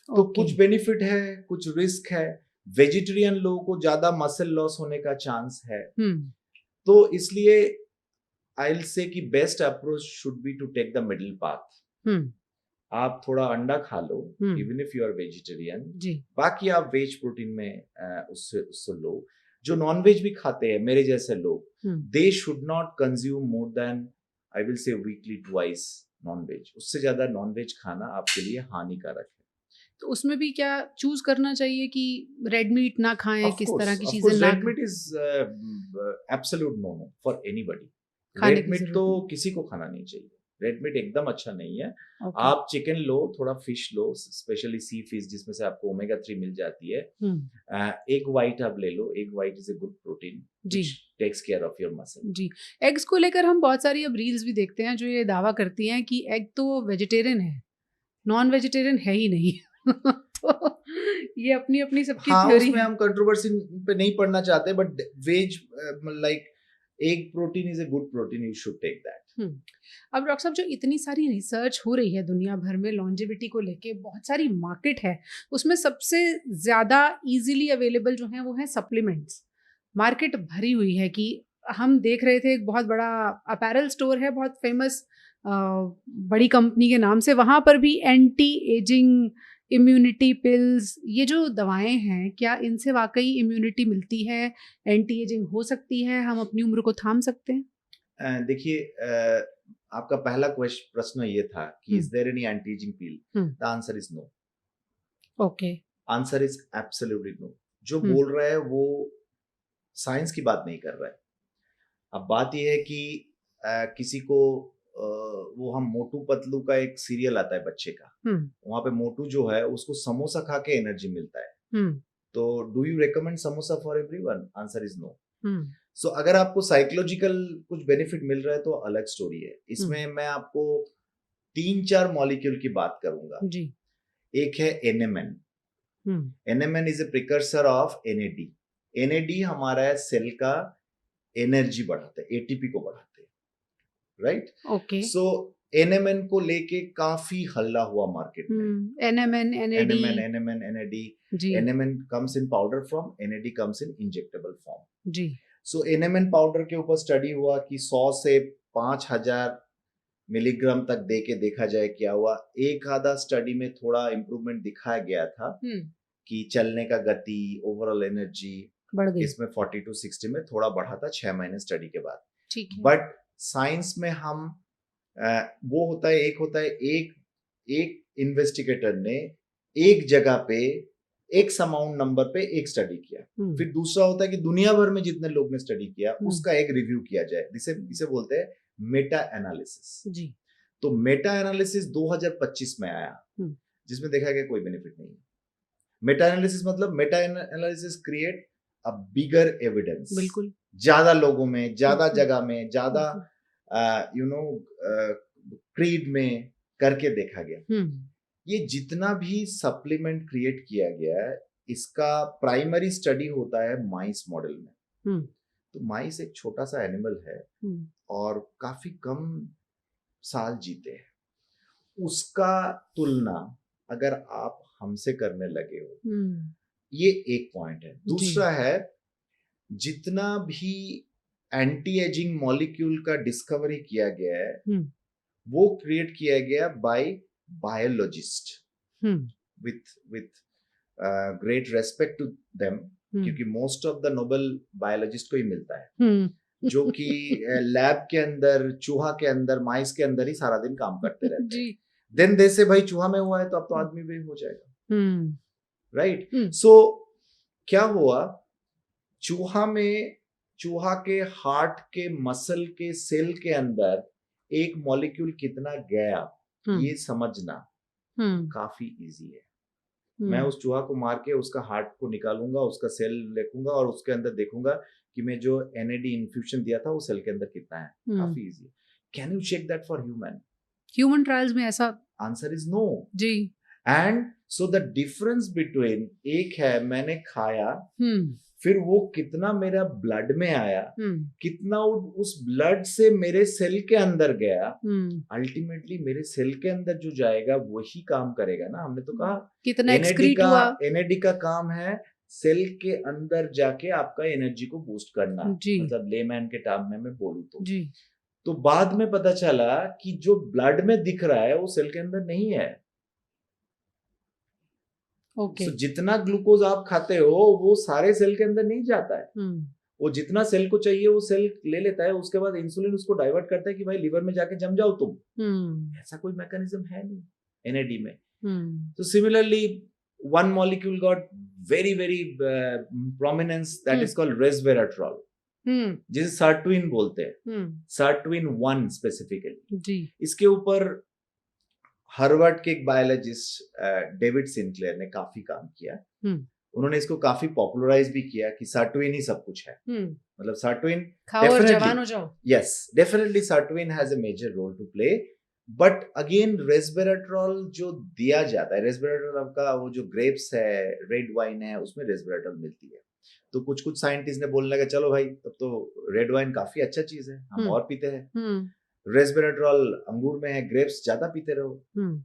तो कुछ बेनिफिट है, कुछ रिस्क है। वेजिटेरियन लोगों को ज्यादा मसल लॉस होने का चांस है। तो इसलिए आई विल से कि best approach should be to take the middle path. आप थोड़ा अंडा खा लो, even if you are vegetarian, बाकी आप वेज प्रोटीन में उससे लो। जो नॉन वेज भी खाते हैं मेरे जैसे लोग, they should not consume more than, I will say weekly twice non veg. उससे ज्यादा नॉन वेज खाना आपके लिए हानिकारक है। तो उसमें भी क्या चूज करना चाहिए कि रेड मीट ना खाएं, किस तरह की चीजें ना? Red meat is absolute no for anybody. Red meat तो किसी को खाना नहीं चाहिए। रेड मीट एकदम अच्छा नहीं है। ओके। आप चिकन लो, थोड़ा फिश लो, स्पेशली सी फिश जिसमें से आपको ओमेगा 3 मिल जाती है। एग व्हाइट आप ले लो, egg white is a good protein जी which takes care of your muscle. जी। एग्स को लेकर हम बहुत सारी अब रील्स भी देखते हैं जो ये दावा करती हैं कि एग तो वेजिटेरियन है, नॉन वेजिटेरियन है ही नहीं। तो ये अपनी अपनी सबकी हाँ, थ्योरी उसमें है। हम कंट्रोवर्सी पे नहीं पढ़ना चाहते, but veg like egg protein is a good protein, you should take that. अब डॉक्टर साहब जो इतनी सारी रिसर्च हो रही है दुनिया भर में लॉन्जेविटी को लेके, बहुत सारी मार्केट है, उसमें सबसे ज़्यादा इजीली अवेलेबल जो है वो है सप्लीमेंट्स। मार्केट भरी हुई है कि हम देख रहे थे एक बहुत बड़ा अपैरल स्टोर है बहुत फेमस बड़ी कंपनी के नाम से, वहाँ पर भी एंटी एजिंग इम्यूनिटी पिल्स, ये जो दवाएं हैं क्या इनसे वाकई इम्यूनिटी मिलती है, एंटी एजिंग हो सकती है, हम अपनी उम्र को थाम सकते हैं? देखिए, आपका पहला प्रश्न ये था कि is there any anti ageing pill? The answer is no. Okay. Answer is absolutely no. जो बोल रहा है वो साइंस की बात नहीं कर रहा है। अब बात यह है कि किसी को वो हम मोटू पतलू का एक सीरियल आता है बच्चे का, वहां पे मोटू जो है उसको समोसा खा के एनर्जी मिलता है। तो do you recommend samosa for everyone? Answer is no. So अगर आपको साइकोलॉजिकल कुछ बेनिफिट मिल रहा है तो अलग स्टोरी है। इसमें मैं आपको 3-4 मॉलिक्यूल की बात करूंगा जी। एक है NMN. NMN is a precursor of NAD. NAD हमारा सेल का एनर्जी बढ़ाते हैं, एटीपी को बढ़ाते हैं, राइट? ओके। सो एनएमएन को लेके काफी हल्ला हुआ मार्केट में। NMN, NAD. NMN NMN comes in powder form, NAD comes in injectable form. जी। सो एनएमएन पाउडर के ऊपर स्टडी हुआ कि 100 से 5000 मिलीग्राम तक दे के देखा जाए क्या हुआ। एक आधा स्टडी में थोड़ा इंप्रूवमेंट दिखाया गया था कि चलने का गति, ओवरऑल एनर्जी बढ़ गई। इसमें 40 to 60 में थोड़ा बढ़ा था 6 महीने स्टडी के बाद। ठीक है। बट साइंस में हम वो होता है, एक इन्वेस्टिगेटर ने एक जगह पे एक्स अमाउंट नंबर पे एक स्टडी किया, फिर दूसरा होता है कि दुनिया भर में जितने लोग ने स्टडी किया उसका एक रिव्यू किया जाए, इसे बोलते हैं मेटा एनालिसिस। जी। तो मेटा एनालिसिस 2025 में आया जिसमें देखा गया कोई बेनिफिट नहीं है। मेटा एनालिसिस मतलब Meta analysis create a bigger evidence. बिल्कुल। ज्यादा लोगों में, ज्यादा जगह में, ज्यादा क्रीड में करके देखा गया। ये जितना भी सप्लीमेंट क्रिएट किया गया है इसका प्राइमरी स्टडी होता है माइस मॉडल में। तो माइस एक छोटा सा एनिमल है और काफी कम साल जीते हैं। उसका तुलना अगर आप हमसे करने लगे हो, ये एक पॉइंट है। दूसरा है जितना भी एंटी एजिंग मॉलिक्यूल का डिस्कवरी किया गया है वो क्रिएट किया गया by biologist with great respect to them, क्योंकि most of the Nobel biologist को ही मिलता है जो कि लैब के अंदर, चूहा के अंदर, माइस के अंदर ही सारा दिन काम करते रहते हैं। देन दे से भाई चूहा में हुआ है तो अब तो आदमी भी हो जाएगा, राइट? सो क्या हुआ, चूहा के हार्ट के मसल के सेल के अंदर एक मॉलिक्यूल कितना गया ये समझना काफी इजी है। मैं उस चूहा को मार के उसका हार्ट को निकालूंगा, उसका सेल देखूंगा और उसके अंदर देखूंगा कि मैं जो एनएडी इन्फ्यूजन दिया था वो सेल के अंदर कितना है। काफी इजी है। Can you check that for human trials में? ऐसा आंसर इज नो जी। And so the difference between, एक है मैंने खाया फिर वो कितना मेरा ब्लड में आया, कितना उस ब्लड से मेरे सेल के अंदर गया, अल्टीमेटली मेरे सेल के अंदर जो जाएगा वही काम करेगा ना। हमने तो कहा कितना एनएडी का काम है सेल के अंदर जाके आपका एनर्जी को बूस्ट करना, मतलब लेमैन के टर्म में मैं बोलूं तो बाद में पता चला कि जो ब्लड में दिख रहा है वो सेल के अंदर नहीं है। Okay. So, जितना ग्लूकोज आप खाते हो वो सारे सेल के अंदर नहीं जाता है। वो जितना सेल को चाहिए वो सेल ले लेता है, उसके बाद इंसुलिन उसको डाइवर्ट करता है कि भाई लिवर में जाके जम जाओ तुम। ऐसा कोई मैकेनिज्म है नहीं एनएडी में। तो similarly one molecule got very very prominence, that is called resveratrol. जिसे सर्टविन बोलते हैं, सर्टविन 1 स्पेसिफिकली। जी। इसके ऊपर हार्वर्ड के एक बायोलॉजिस्ट डेविड सिंक्लेयर ने काफी काम किया। उन्होंने इसको काफी पॉपुलराइज भी किया कि सर्टविन ही सब कुछ है। मतलब सर्टविन खाओ और जवान हो जाओ। Yes, definitely sirtuin has a major role to play, but again resveratrol जो दिया जाता है, रेस्वेराट्रोल का वो जो ग्रेप्स है, रेड वाइन है, उसमें रेस्वेराट्रोल मिलती है। तो कुछ कुछ साइंटिस्ट ने बोलने लगा चलो भाई तब तो रेड वाइन काफी अच्छा चीज है, हम और पीते हैं। रेस्वेराट्रोल अंगूर में है, ग्रेप्स ज्यादा पीते रहो।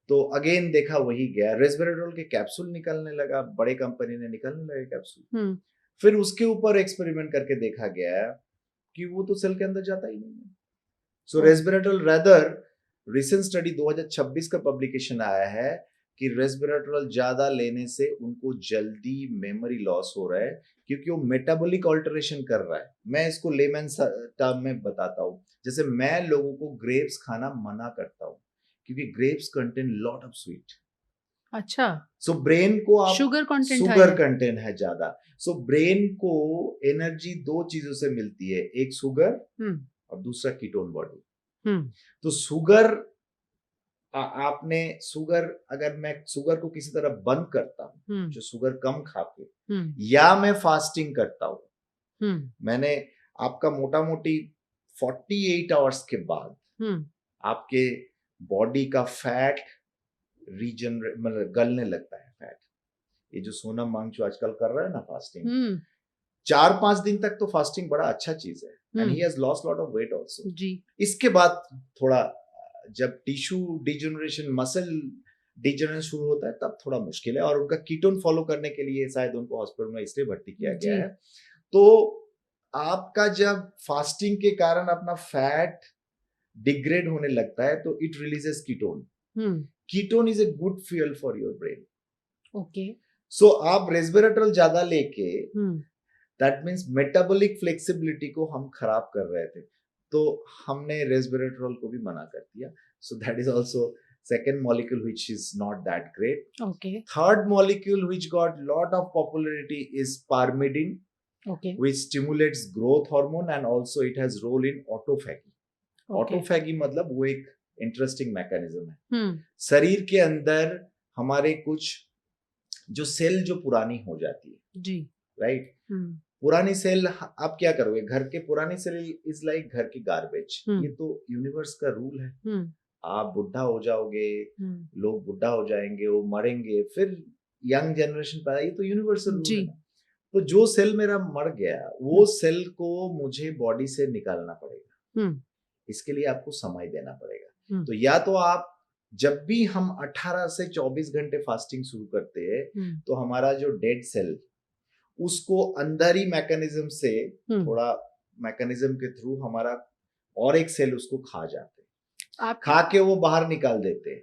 तो अगेन देखा वही गया, रेस्वेराट्रोल के कैप्सूल निकलने लगा, बड़े कंपनी ने निकलने लगे कैप्सूल। फिर उसके ऊपर एक्सपेरिमेंट करके देखा गया कि वो तो सेल के अंदर जाता ही नहीं है। सो रेस्वेराट्रोल रेदर रिसेंट स्टडी 2026 का पब्लिकेशन आया है कि रेस्वेराट्रोल ज्यादा लेने से उनको जल्दी मेमोरी लॉस हो रहा है, क्योंकि वो मेटाबॉलिक ऑल्टरेशन कर रहा है। मैं इसको लेमन टर्म में बताता हूँ। जैसे मैं लोगों को ग्रेप्स खाना मना करता हूँ क्योंकि grapes contain lot of sweet. अच्छा। सो ब्रेन को आप शुगर कंटेंट है ज्यादा। सो ब्रेन को एनर्जी 2 चीजों से मिलती है, एक शुगर और दूसरा कीटोन बॉडी। तो शुगर आपने शुगर, अगर मैं शुगर को किसी तरह बंद करता हूँ, जो शुगर कम खा के, या मैं फास्टिंग करता हूँ, मैंने आपका मोटा मोटी 48 आवर्स के बाद आपके बॉडी का फैट मतलब गलने लगता है फैट। ये जो सोनम वांगचुक आजकल कर रहा है ना फास्टिंग, 4-5 दिन तक तो फास्टिंग बड़ा अच्छा चीज है, and he has lost lot of weight also. इसके बाद थोड़ा जब टिश्यू डिजेनरेशन, मसल डिजेनरेशन शुरू होता है तब थोड़ा मुश्किल है, और उनका कीटोन फॉलो करने के लिए शायद उनको हॉस्पिटल में इसलिए भर्ती किया गया है। तो आपका जब फास्टिंग के कारण अपना फैट डिग्रेड होने लगता है तो it releases ketone. Ketone is a good fuel for your brain. Okay. So आप रेस्वेराट्रोल ज्यादा लेके दैट मीन्स मेटाबॉलिक फ्लेक्सिबिलिटी को हम खराब कर रहे थे, तो हमने रेस्वेराट्रोल को भी मना कर दिया। So that is also second molecule which is not that great. Okay. Third molecule which got lot of popularity is parmidine, okay, which stimulates growth hormone and also it has role in autophagy. Okay. Autophagy मतलब वो एक interesting mechanism है। शरीर के अंदर हमारे कुछ जो सेल जो पुरानी हो जाती है, जी, राइट, पुरानी सेल आप क्या करोगे, घर के पुरानी सेल इज लाइक घर की गार्बेज। ये तो यूनिवर्स का रूल है। आप बुढ़ा हो जाओगे, लोग बुढ़ा हो जाएंगे, वो मरेंगे, फिर यंग जनरेशन पैदा, ये तो यूनिवर्सल रूल है। तो जो सेल मेरा मर गया वो सेल को मुझे बॉडी से निकालना पड़ेगा। इसके लिए आपको समय देना पड़ेगा। तो या तो आप जब भी हम 18 से 24 घंटे फास्टिंग शुरू करते हैं तो हमारा जो डेड सेल उसको अंदर ही मैकेनिज्म से, थोड़ा मैकेनिज्म के थ्रू हमारा और एक सेल उसको खा जाते, खा के वो बाहर निकाल देते।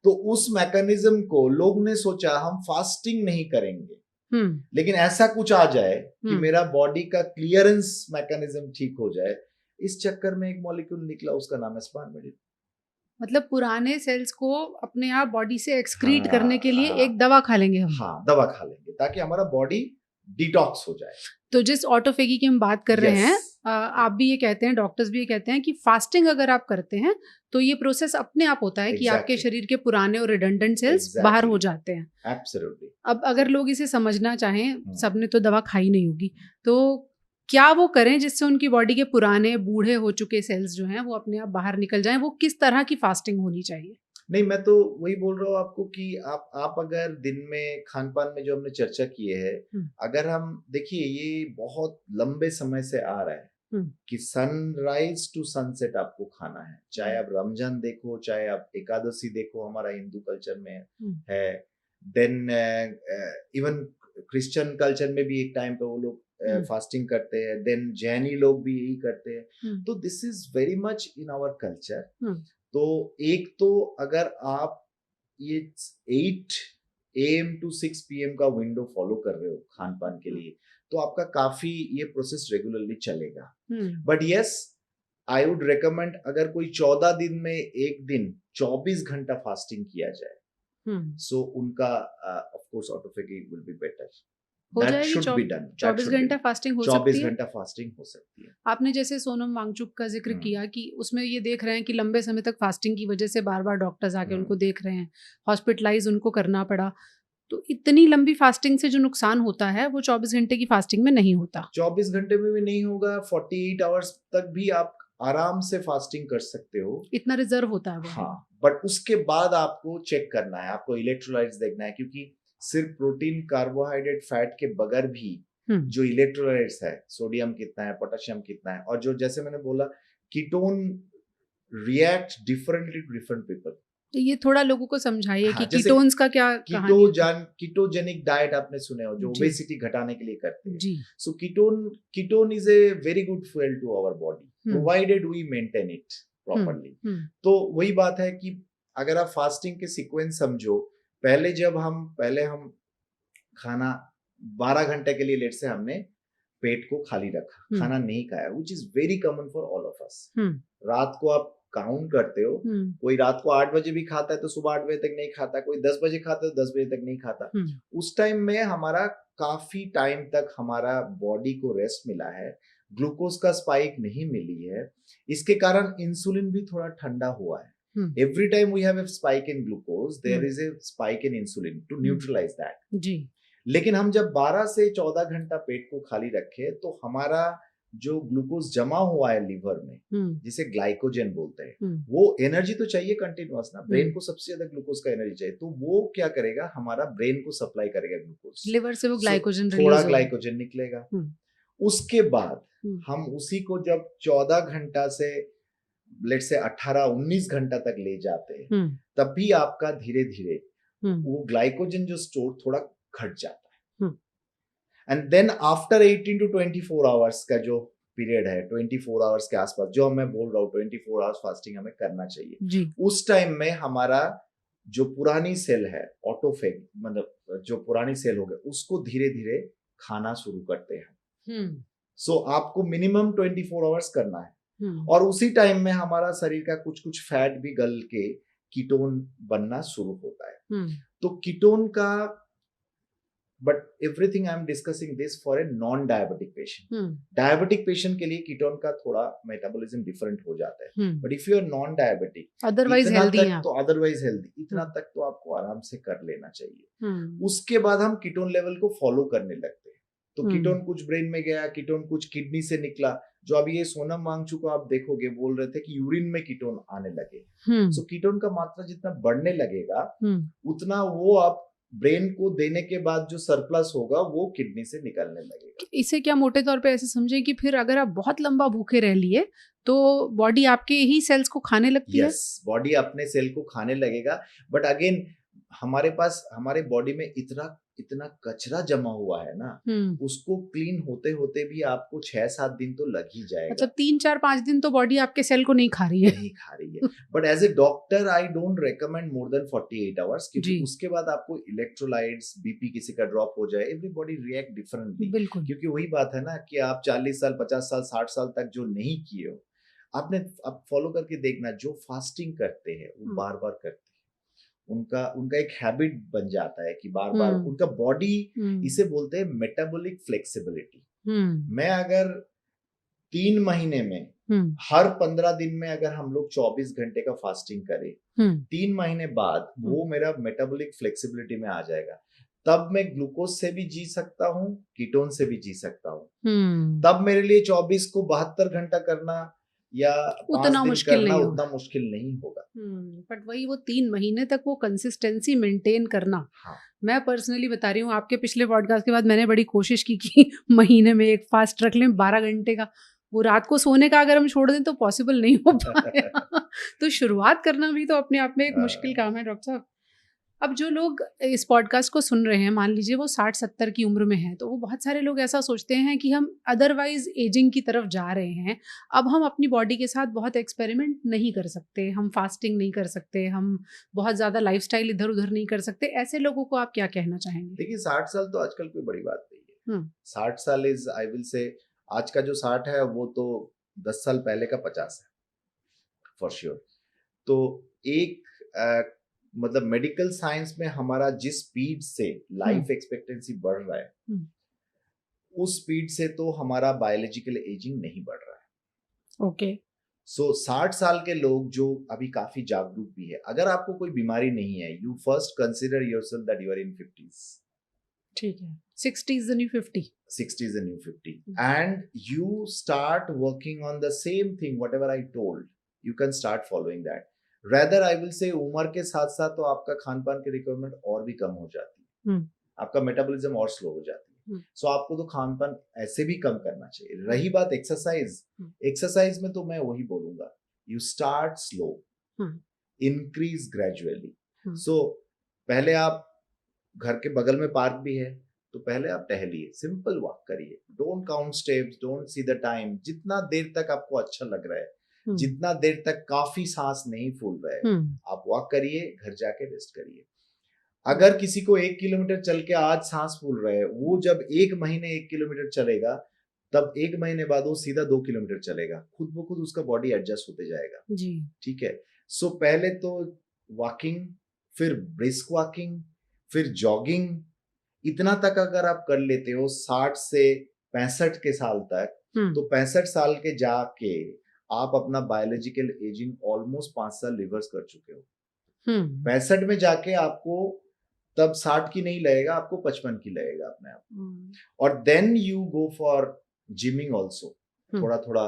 तो उस मैकेनिज्म को लोग ने सोचा हम फास्टिंग नहीं करेंगे, लेकिन ऐसा कुछ आ जाए कि मेरा बॉडी का क्लियरेंस मैकेनिज्म ठीक हो जाए। इस चक्कर में एक मॉलिक्यूल निकला, उसका नाम है स्पारमिडिन। मतलब पुराने सेल्स को अपने आप बॉडी से एक्सक्रीट करने के लिए एक दवा खा लेंगे हम। हाँ, दवा खा लेंगे ताकि हमारा बॉडी डिटॉक्स हो जाए। तो जिस ऑटोफेगी की हम बात कर रहे हैं, आप भी ये कहते हैं, डॉक्टर्स भी ये कहते हैं कि फास्टिंग अगर आप करते हैं तो ये प्रोसेस अपने आप होता है कि आपके शरीर के पुराने और रिडंडेंट सेल्स बाहर हो जाते हैं। एब्सोल्युटली। अब अगर लोग इसे समझना चाहें, सबने तो दवा खाई नहीं होगी, तो क्या वो करें जिससे उनकी बॉडी के पुराने बूढ़े हो चुके सेल्स जो हैं वो अपने आप बाहर निकल जाएं? वो किस तरह की फास्टिंग होनी चाहिए? नहीं, मैं तो वही बोल रहा हूँ आपको कि आप अगर दिन में खान पान में जो हमने चर्चा की है, अगर हम देखिए ये बहुत लंबे समय से आ रहा है कि सनराइज टू सनसेट आपको खाना है, चाहे आप रमजान देखो, चाहे आप एकादशी देखो, हमारा हिंदू कल्चर में है, देन इवन क्रिश्चियन कल्चर में भी एक टाइम पे वो लोग फास्टिंग करते हैं, देन जैनी लोग भी यही करते हैं। तो this is very much in our culture. तो एक तो अगर आप ये 8 AM to 6 PM का विंडो फॉलो कर रहे हो खान पान के लिए, तो आपका काफी ये प्रोसेस रेगुलरली चलेगा। But yes, I would recommend अगर कोई 14 दिन में एक दिन 24 घंटा फास्टिंग किया जाए, सो उनका of course autophagy will be better. हो दैट जाएगी शुड बी डन, 24 घंटा फास्टिंग हो सकती 24 है। घंटा फास्टिंग हो सकती है। आपने जैसे सोनम वांगचुक का जिक्र हम्म, किया कि उसमें ये देख रहे हैं कि लंबे समय तक फास्टिंग की वजह से बार बार डॉक्टर्स आके उनको हम्म। देख रहे हैं, हॉस्पिटलाइज उनको करना पड़ा। तो इतनी लंबी फास्टिंग से जो नुकसान होता है वो 24 घंटे की फास्टिंग में नहीं होता। 24 घंटे में भी नहीं होगा, 48 आवर्स तक भी आप आराम से फास्टिंग कर सकते हो। इतना रिजर्व होता है बॉडी में। हाँ, बट उसके बाद आपको चेक करना है, आपको इलेक्ट्रोलाइट्स देखना है, क्योंकि सिर्फ प्रोटीन, कार्बोहाइड्रेट, फैट के बगैर भी हम्म। जो इलेक्ट्रोलाइट्स है, सोडियम कितना है, पोटेशियम कितना है, और जो जैसे मैंने बोला ketone react differently to different people. तो ये थोड़ा लोगों को समझाइए कि हाँ, जैसे कीटोन्स का क्या कहानी होती है। कीटोजेनिक डाइट आपने सुने हो, जो जी ओबेसिटी घटाने के लिए करते हैं। जी। So ketone is a very good fuel to our body, provided we maintain it properly. तो वही बात है कि अगर आप फास्टिंग के सीक्वेंस समझो, पहले हम खाना 12 घंटे के लिए, लेट से हमने पेट को खाली रखा, खाना नहीं खाया, which is very common for all of us. रात को आप काउंट करते हो, कोई रात को 8 बजे भी खाता है तो सुबह 8 बजे तक नहीं खाता, कोई 10 बजे खाता है तो 10 बजे तक नहीं खाता। उस टाइम में हमारा काफी टाइम तक हमारा बॉडी को रेस्ट मिला है, ग्लूकोज का स्पाइक नहीं मिली है, इसके कारण इंसुलिन भी थोड़ा ठंडा हुआ है। Every time we have a spike in glucose, there is a spike in insulin to neutralize that. जी। लेकिन हम जब 12 से 14 घंटा पेट को खाली रखे तो हमारा जो ग्लूकोज जमा हुआ है लीवर में, जिसे ग्लाइकोजन बोलते हैं, वो एनर्जी तो चाहिए कंटिन्यूअस ना, ब्रेन को सबसे ज्यादा ग्लूकोज का एनर्जी चाहिए, तो वो क्या करेगा, हमारा ब्रेन को सप्लाई करेगा ग्लूकोज, लिवर से वो ग्लाइकोजन थोड़ा ग्लाइकोजन निकलेगा। उसके बाद हम उसी को जब 14 घंटा से लेट से 18-19 घंटा तक ले जाते हैं, तब भी आपका धीरे धीरे वो ग्लाइकोजन जो स्टोर थोड़ा घट जाता है। And then after 18 to 24 hours का जो पीरियड है, 24 आवर्स के आसपास, जो मैं बोल रहा हूँ 24 आवर्स फास्टिंग हमें करना चाहिए, उस टाइम में हमारा जो पुरानी सेल है, ऑटोफेग, मतलब जो पुरानी सेल हो गए, उसको धीरे धीरे खाना शुरू करते हैं। सो आपको मिनिमम 24 आवर्स करना है, और उसी टाइम में हमारा शरीर का कुछ फैट भी गल के कीटोन बनना शुरू होता है। तो कीटोन का, but everything I am discussing this for a non diabetic patient. Diabetic patient के लिए कीटोन का थोड़ा मेटाबॉलिज्म डिफरेंट हो जाता है, but if you are non diabetic, otherwise healthy हैं, तो अदरवाइज हेल्दी, इतना तक तो आपको आराम से कर लेना चाहिए। उसके बाद हम कीटोन लेवल को फॉलो करने लगते हैं, तो कीटोन कुछ ब्रेन में गया, कीटोन कुछ किडनी से निकला, जो अभी ये सोनम वांगचुक को आप देखोगे, बोल रहे थे कि यूरिन में कीटोन आने लगे। सो कीटोन का मात्रा जितना बढ़ने लगेगा, उतना वो आप ब्रेन को देने के बाद जो सरप्लस होगा वो किडनी से निकलने लगेगा। इसे क्या मोटे तौर पे ऐसे समझे कि फिर अगर आप बहुत लंबा भूखे रह लिए तो बॉडी आपके ही सेल्स को खाने लगती है? यस, बॉडी अपने सेल को खाने लगेगा, बट अगेन हमारे बॉडी में इतना कचरा जमा हुआ है ना, उसको क्लीन होते होते भी आपको 6-7 दिन तो लग ही जाएगा। मतलब 3-4-5 दिन तो बॉडी आपके सेल को नहीं खा रही है। But as a doctor I don't recommend more than 48 hours, क्योंकि उसके बाद आपको इलेक्ट्रोलाइट्स, बीपी किसी का ड्रॉप हो जाए, एवरीबॉडी रिएक्ट डिफरेंटली। क्योंकि वही बात है ना कि आप 40 साल, 50 साल, 60 साल तक जो नहीं किए हो, आप फॉलो करके देखना, जो फास्टिंग करते हैं वो बार बार करते हैं, उनका एक हैबिट बन जाता है कि बार बार उनका बॉडी, इसे बोलते हैं मेटाबॉलिक फ्लेक्सिबिलिटी। मैं अगर 3 महीने में हर 15 दिन में अगर हम लोग 24 घंटे का फास्टिंग करें, 3 महीने बाद वो मेरा मेटाबॉलिक फ्लेक्सिबिलिटी में आ जाएगा, तब मैं ग्लूकोज से भी जी सकता हूँ, कीटोन से भी जी सकता हूँ। तब मेरे लिए 24 को 72 घंटा करना या उतना मुश्किल नहीं होगा। बट वही वो 3 महीने तक वो कंसिस्टेंसी मेंटेन करना। हाँ। मैं पर्सनली बता रही हूँ, आपके पिछले पॉडकास्ट के बाद मैंने बड़ी कोशिश की कि महीने में एक फास्ट रख लें 12 घंटे का। वो रात को सोने का अगर हम छोड़ दें तो पॉसिबल नहीं हो पाया। तो शुरुआत करना भी तो अपने आप में एक मुश्किल काम है डॉक्टर साहब। अब जो लोग इस पॉडकास्ट को सुन रहे हैं, मान लीजिए वो 60-70 की उम्र में हैं, तो वो बहुत सारे लोग ऐसा सोचते हैं कि हम अदरवाइज एजिंग की तरफ जा रहे हैं, अब हम अपनी बॉडी के साथ बहुत एक्सपेरिमेंट नहीं कर सकते, हम फास्टिंग नहीं कर सकते, हम बहुत ज़्यादा लाइफस्टाइल इधर उधर नहीं कर सकते। ऐसे लोगों को आप क्या कहना चाहेंगे? देखिए, 60 साल तो आजकल कोई बड़ी बात नहीं है। 60 साल इज, आई विल से, आज का जो 60 है वो तो 10 साल पहले का 50 है फॉर श्योर। तो एक मतलब मेडिकल साइंस में हमारा जिस स्पीड से लाइफ एक्सपेक्टेंसी बढ़ रहा है, उस स्पीड से तो हमारा बायोलॉजिकल एजिंग नहीं बढ़ रहा है। ओके। सो 60 साल के लोग जो अभी काफी जागरूक भी है, अगर आपको कोई बीमारी नहीं है, you first consider yourself that you are in 50s। ठीक है, 60 is the new 50। 60 is the new 50. And you start working on the same thing, whatever I told, you can start following that. Rather, I will say उम्र के साथ साथ तो आपका खान पान की रिक्वायरमेंट और भी कम हो जाती है, आपका मेटाबॉलिज्म और स्लो हो जाती है। सो आपको तो खान पान ऐसे भी कम करना चाहिए। रही बात एक्सरसाइज, एक्सरसाइज में तो मैं वही बोलूंगा, you start slow, increase gradually. So पहले आप, घर के बगल में पार्क भी है तो पहले आप टहलिए, सिंपल वॉक करिए, don't count steps, don't see the time, जितना देर तक आपको अच्छा लग रहा है, जितना देर तक काफी सांस नहीं फूल रहा है, आप वॉक करिए, घर जाके रेस्ट करिए। अगर किसी को 1 किलोमीटर चल के आज सांस फूल रहा है, वो जब 1 महीने 1 किलोमीटर चलेगा, तब 1 महीने बाद वो सीधा 2 किलोमीटर चलेगा, खुद ब खुद उसका बॉडी एडजस्ट होते जाएगा जी। ठीक है, सो पहले तो वॉकिंग, फिर ब्रिस्क वॉकिंग, फिर जॉगिंग, इतना तक अगर आप कर लेते हो 60 से 65 के साल तक, तो 65 साल के जाके आप अपना बायोलॉजिकल एजिंग ऑलमोस्ट 5 साल रिवर्स कर चुके हो। 65 में जाके आपको तब 60 की नहीं लगेगा, आपको 55 की लगेगा अपने आप। और then you go for gyming also, थोड़ा थोड़ा।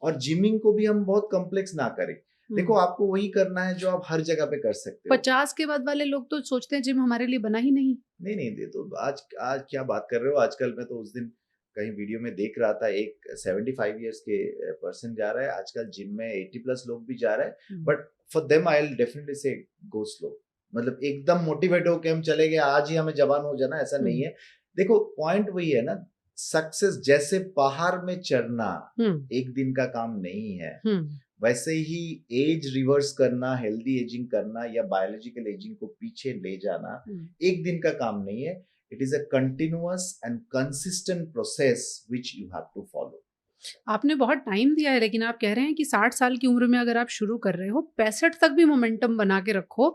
और जिमिंग को भी हम बहुत कॉम्प्लेक्स ना करें, देखो आपको वही करना है जो आप हर जगह पे कर सकते हो। 50 के बाद वाले लोग तो सोचते हैं जिम हमारे लिए बना ही नहीं। नहीं दे, तो आज क्या बात कर रहे हो। आजकल मैं तो उस दिन कहीं वीडियो में देख रहा था, एक 75 इयर्स के पर्सन जा रहा है आजकल जिम में, 80+ लोग भी जा रहे हैं, but for them I will definitely से गो स्लो। मतलब एकदम मोटिवेट होके हम चले गए, आज ही हमें जवान हो जाना, ऐसा नहीं है। देखो पॉइंट वही है ना, सक्सेस जैसे पहाड़ में चढ़ना एक दिन का काम नहीं है, वैसे ही एज रिवर्स करना, हेल्दी एजिंग करना या बायोलॉजिकल एजिंग को पीछे ले जाना एक दिन का काम नहीं है। It is a continuous and consistent process which you have to follow. आपने बहुत टाइम दिया है, लेकिन आप कह रहे हैं कि 60 साल की उम्र में अगर आप शुरू कर रहे हो, 65 तक भी मोमेंटम बना के रखो।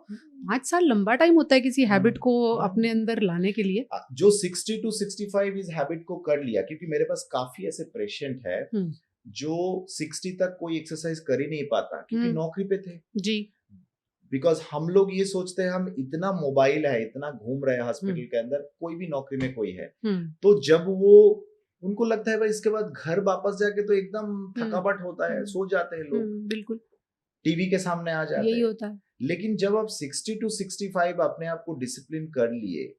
5 साल लंबा टाइम होता है किसी हैबिट को अपने अंदर लाने के लिए। जो 60 to 65 इस हैबिट को कर लिया, क्योंकि मेरे पास काफी ऐसे पेशेंट है जो 60 तक कोई एक्सरसाइज कर ही नहीं पाता क्योंकि नौकरी पे थे जी। बिकॉज हम लोग ये सोचते हैं हम इतना मोबाइल है, इतना घूम रहे हैं हॉस्पिटल के अंदर, कोई भी नौकरी में कोई है, तो जब वो उनको लगता है भाई इसके बाद घर वापस जाके तो एकदम थकावट होता है, सो जाते हैं लोग, बिल्कुल टीवी के सामने आ जाते यही होता है। लेकिन जब आप 60 to 65 अपने आप को डिसिप्लिन कर लिए,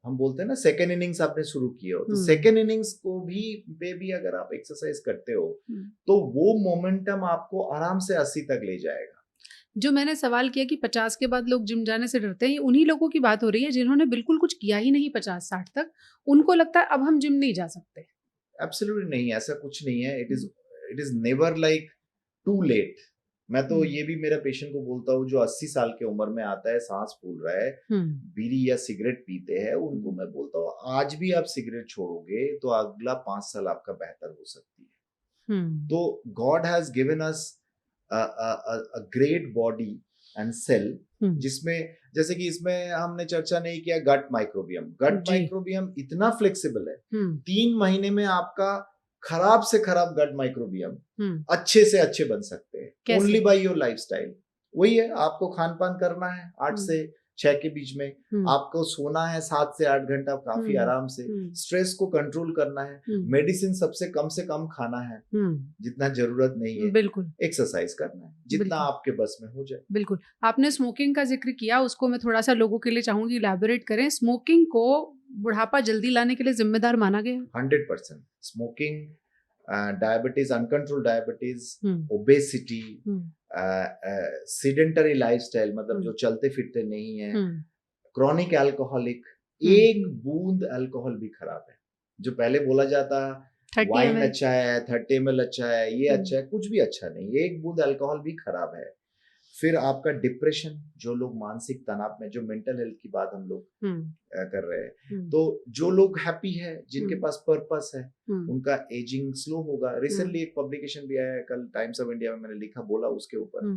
हम बोलते हैं ना सेकेंड इनिंग्स आपने शुरू किए हो, तो सेकेंड इनिंग्स को भी अगर आप एक्सरसाइज करते हो तो वो मोमेंटम आपको आराम से 80 तक ले जाएगा। जो मैंने सवाल किया कि 50 के बाद लोग जिम जाने से डरते हैं, ये उन्हीं लोगों की बात हो रही है जिन्होंने बिल्कुल कुछ किया ही नहीं 50-60 तक, उनको लगता है अब हम जिम नहीं जा सकते। एब्सोल्युटली नहीं, ऐसा कुछ नहीं है। It is never like too late. मैं तो ये भी मेरा पेशेंट को बोलता हूँ जो 80 साल की उम्र में आता है, सांस फूल रहा है, बीड़ी या सिगरेट पीते हैं, उनको मैं बोलता हूँ आज भी आप सिगरेट छोड़ोगे तो अगला 5 साल आपका बेहतर हो सकती है। तो God has given us a great body and cell, जिसमें जैसे कि इसमें हमने चर्चा नहीं किया गट माइक्रोबियम इतना फ्लेक्सिबल है, 3 महीने में आपका खराब से खराब गट माइक्रोबियम अच्छे से अच्छे बन सकते हैं, ओनली बाय योर लाइफस्टाइल। वही है, आपको खान पान करना है 8 से 6 के बीच में, आपको सोना है 7 से 8 घंटा काफी आराम से, स्ट्रेस को कंट्रोल करना है, मेडिसिन सबसे कम से कम खाना है जितना जरूरत नहीं है, बिल्कुल एक्सरसाइज करना है जितना आपके बस में हो जाए। बिल्कुल। आपने स्मोकिंग का जिक्र किया, उसको मैं थोड़ा सा लोगों के लिए चाहूंगी इलैबोरेट करें। स्मोकिंग को बुढ़ापा जल्दी लाने के लिए जिम्मेदार माना गया? 100%। Smoking, diabetes, uncontrolled diabetes, obesity, sedentary lifestyle, मतलब जो चलते फिरते नहीं है, क्रॉनिक अल्कोहलिक, एक बूंद अल्कोहल भी खराब है। जो पहले बोला जाता वाइन अच्छा है, 30 ml अच्छा है, ये अच्छा है, कुछ भी अच्छा नहीं, एक बूंद अल्कोहल भी खराब है। फिर आपका डिप्रेशन, जो लोग मानसिक तनाव में, जो मेंटल हेल्थ की बात हम लोग कर रहे हैं, तो जो लोग हैप्पी है, जिनके पास पर्पस है, उनका एजिंग स्लो होगा। रिसेंटली एक पब्लिकेशन भी आया है, कल टाइम्स ऑफ इंडिया में मैंने लिखा, बोला उसके ऊपर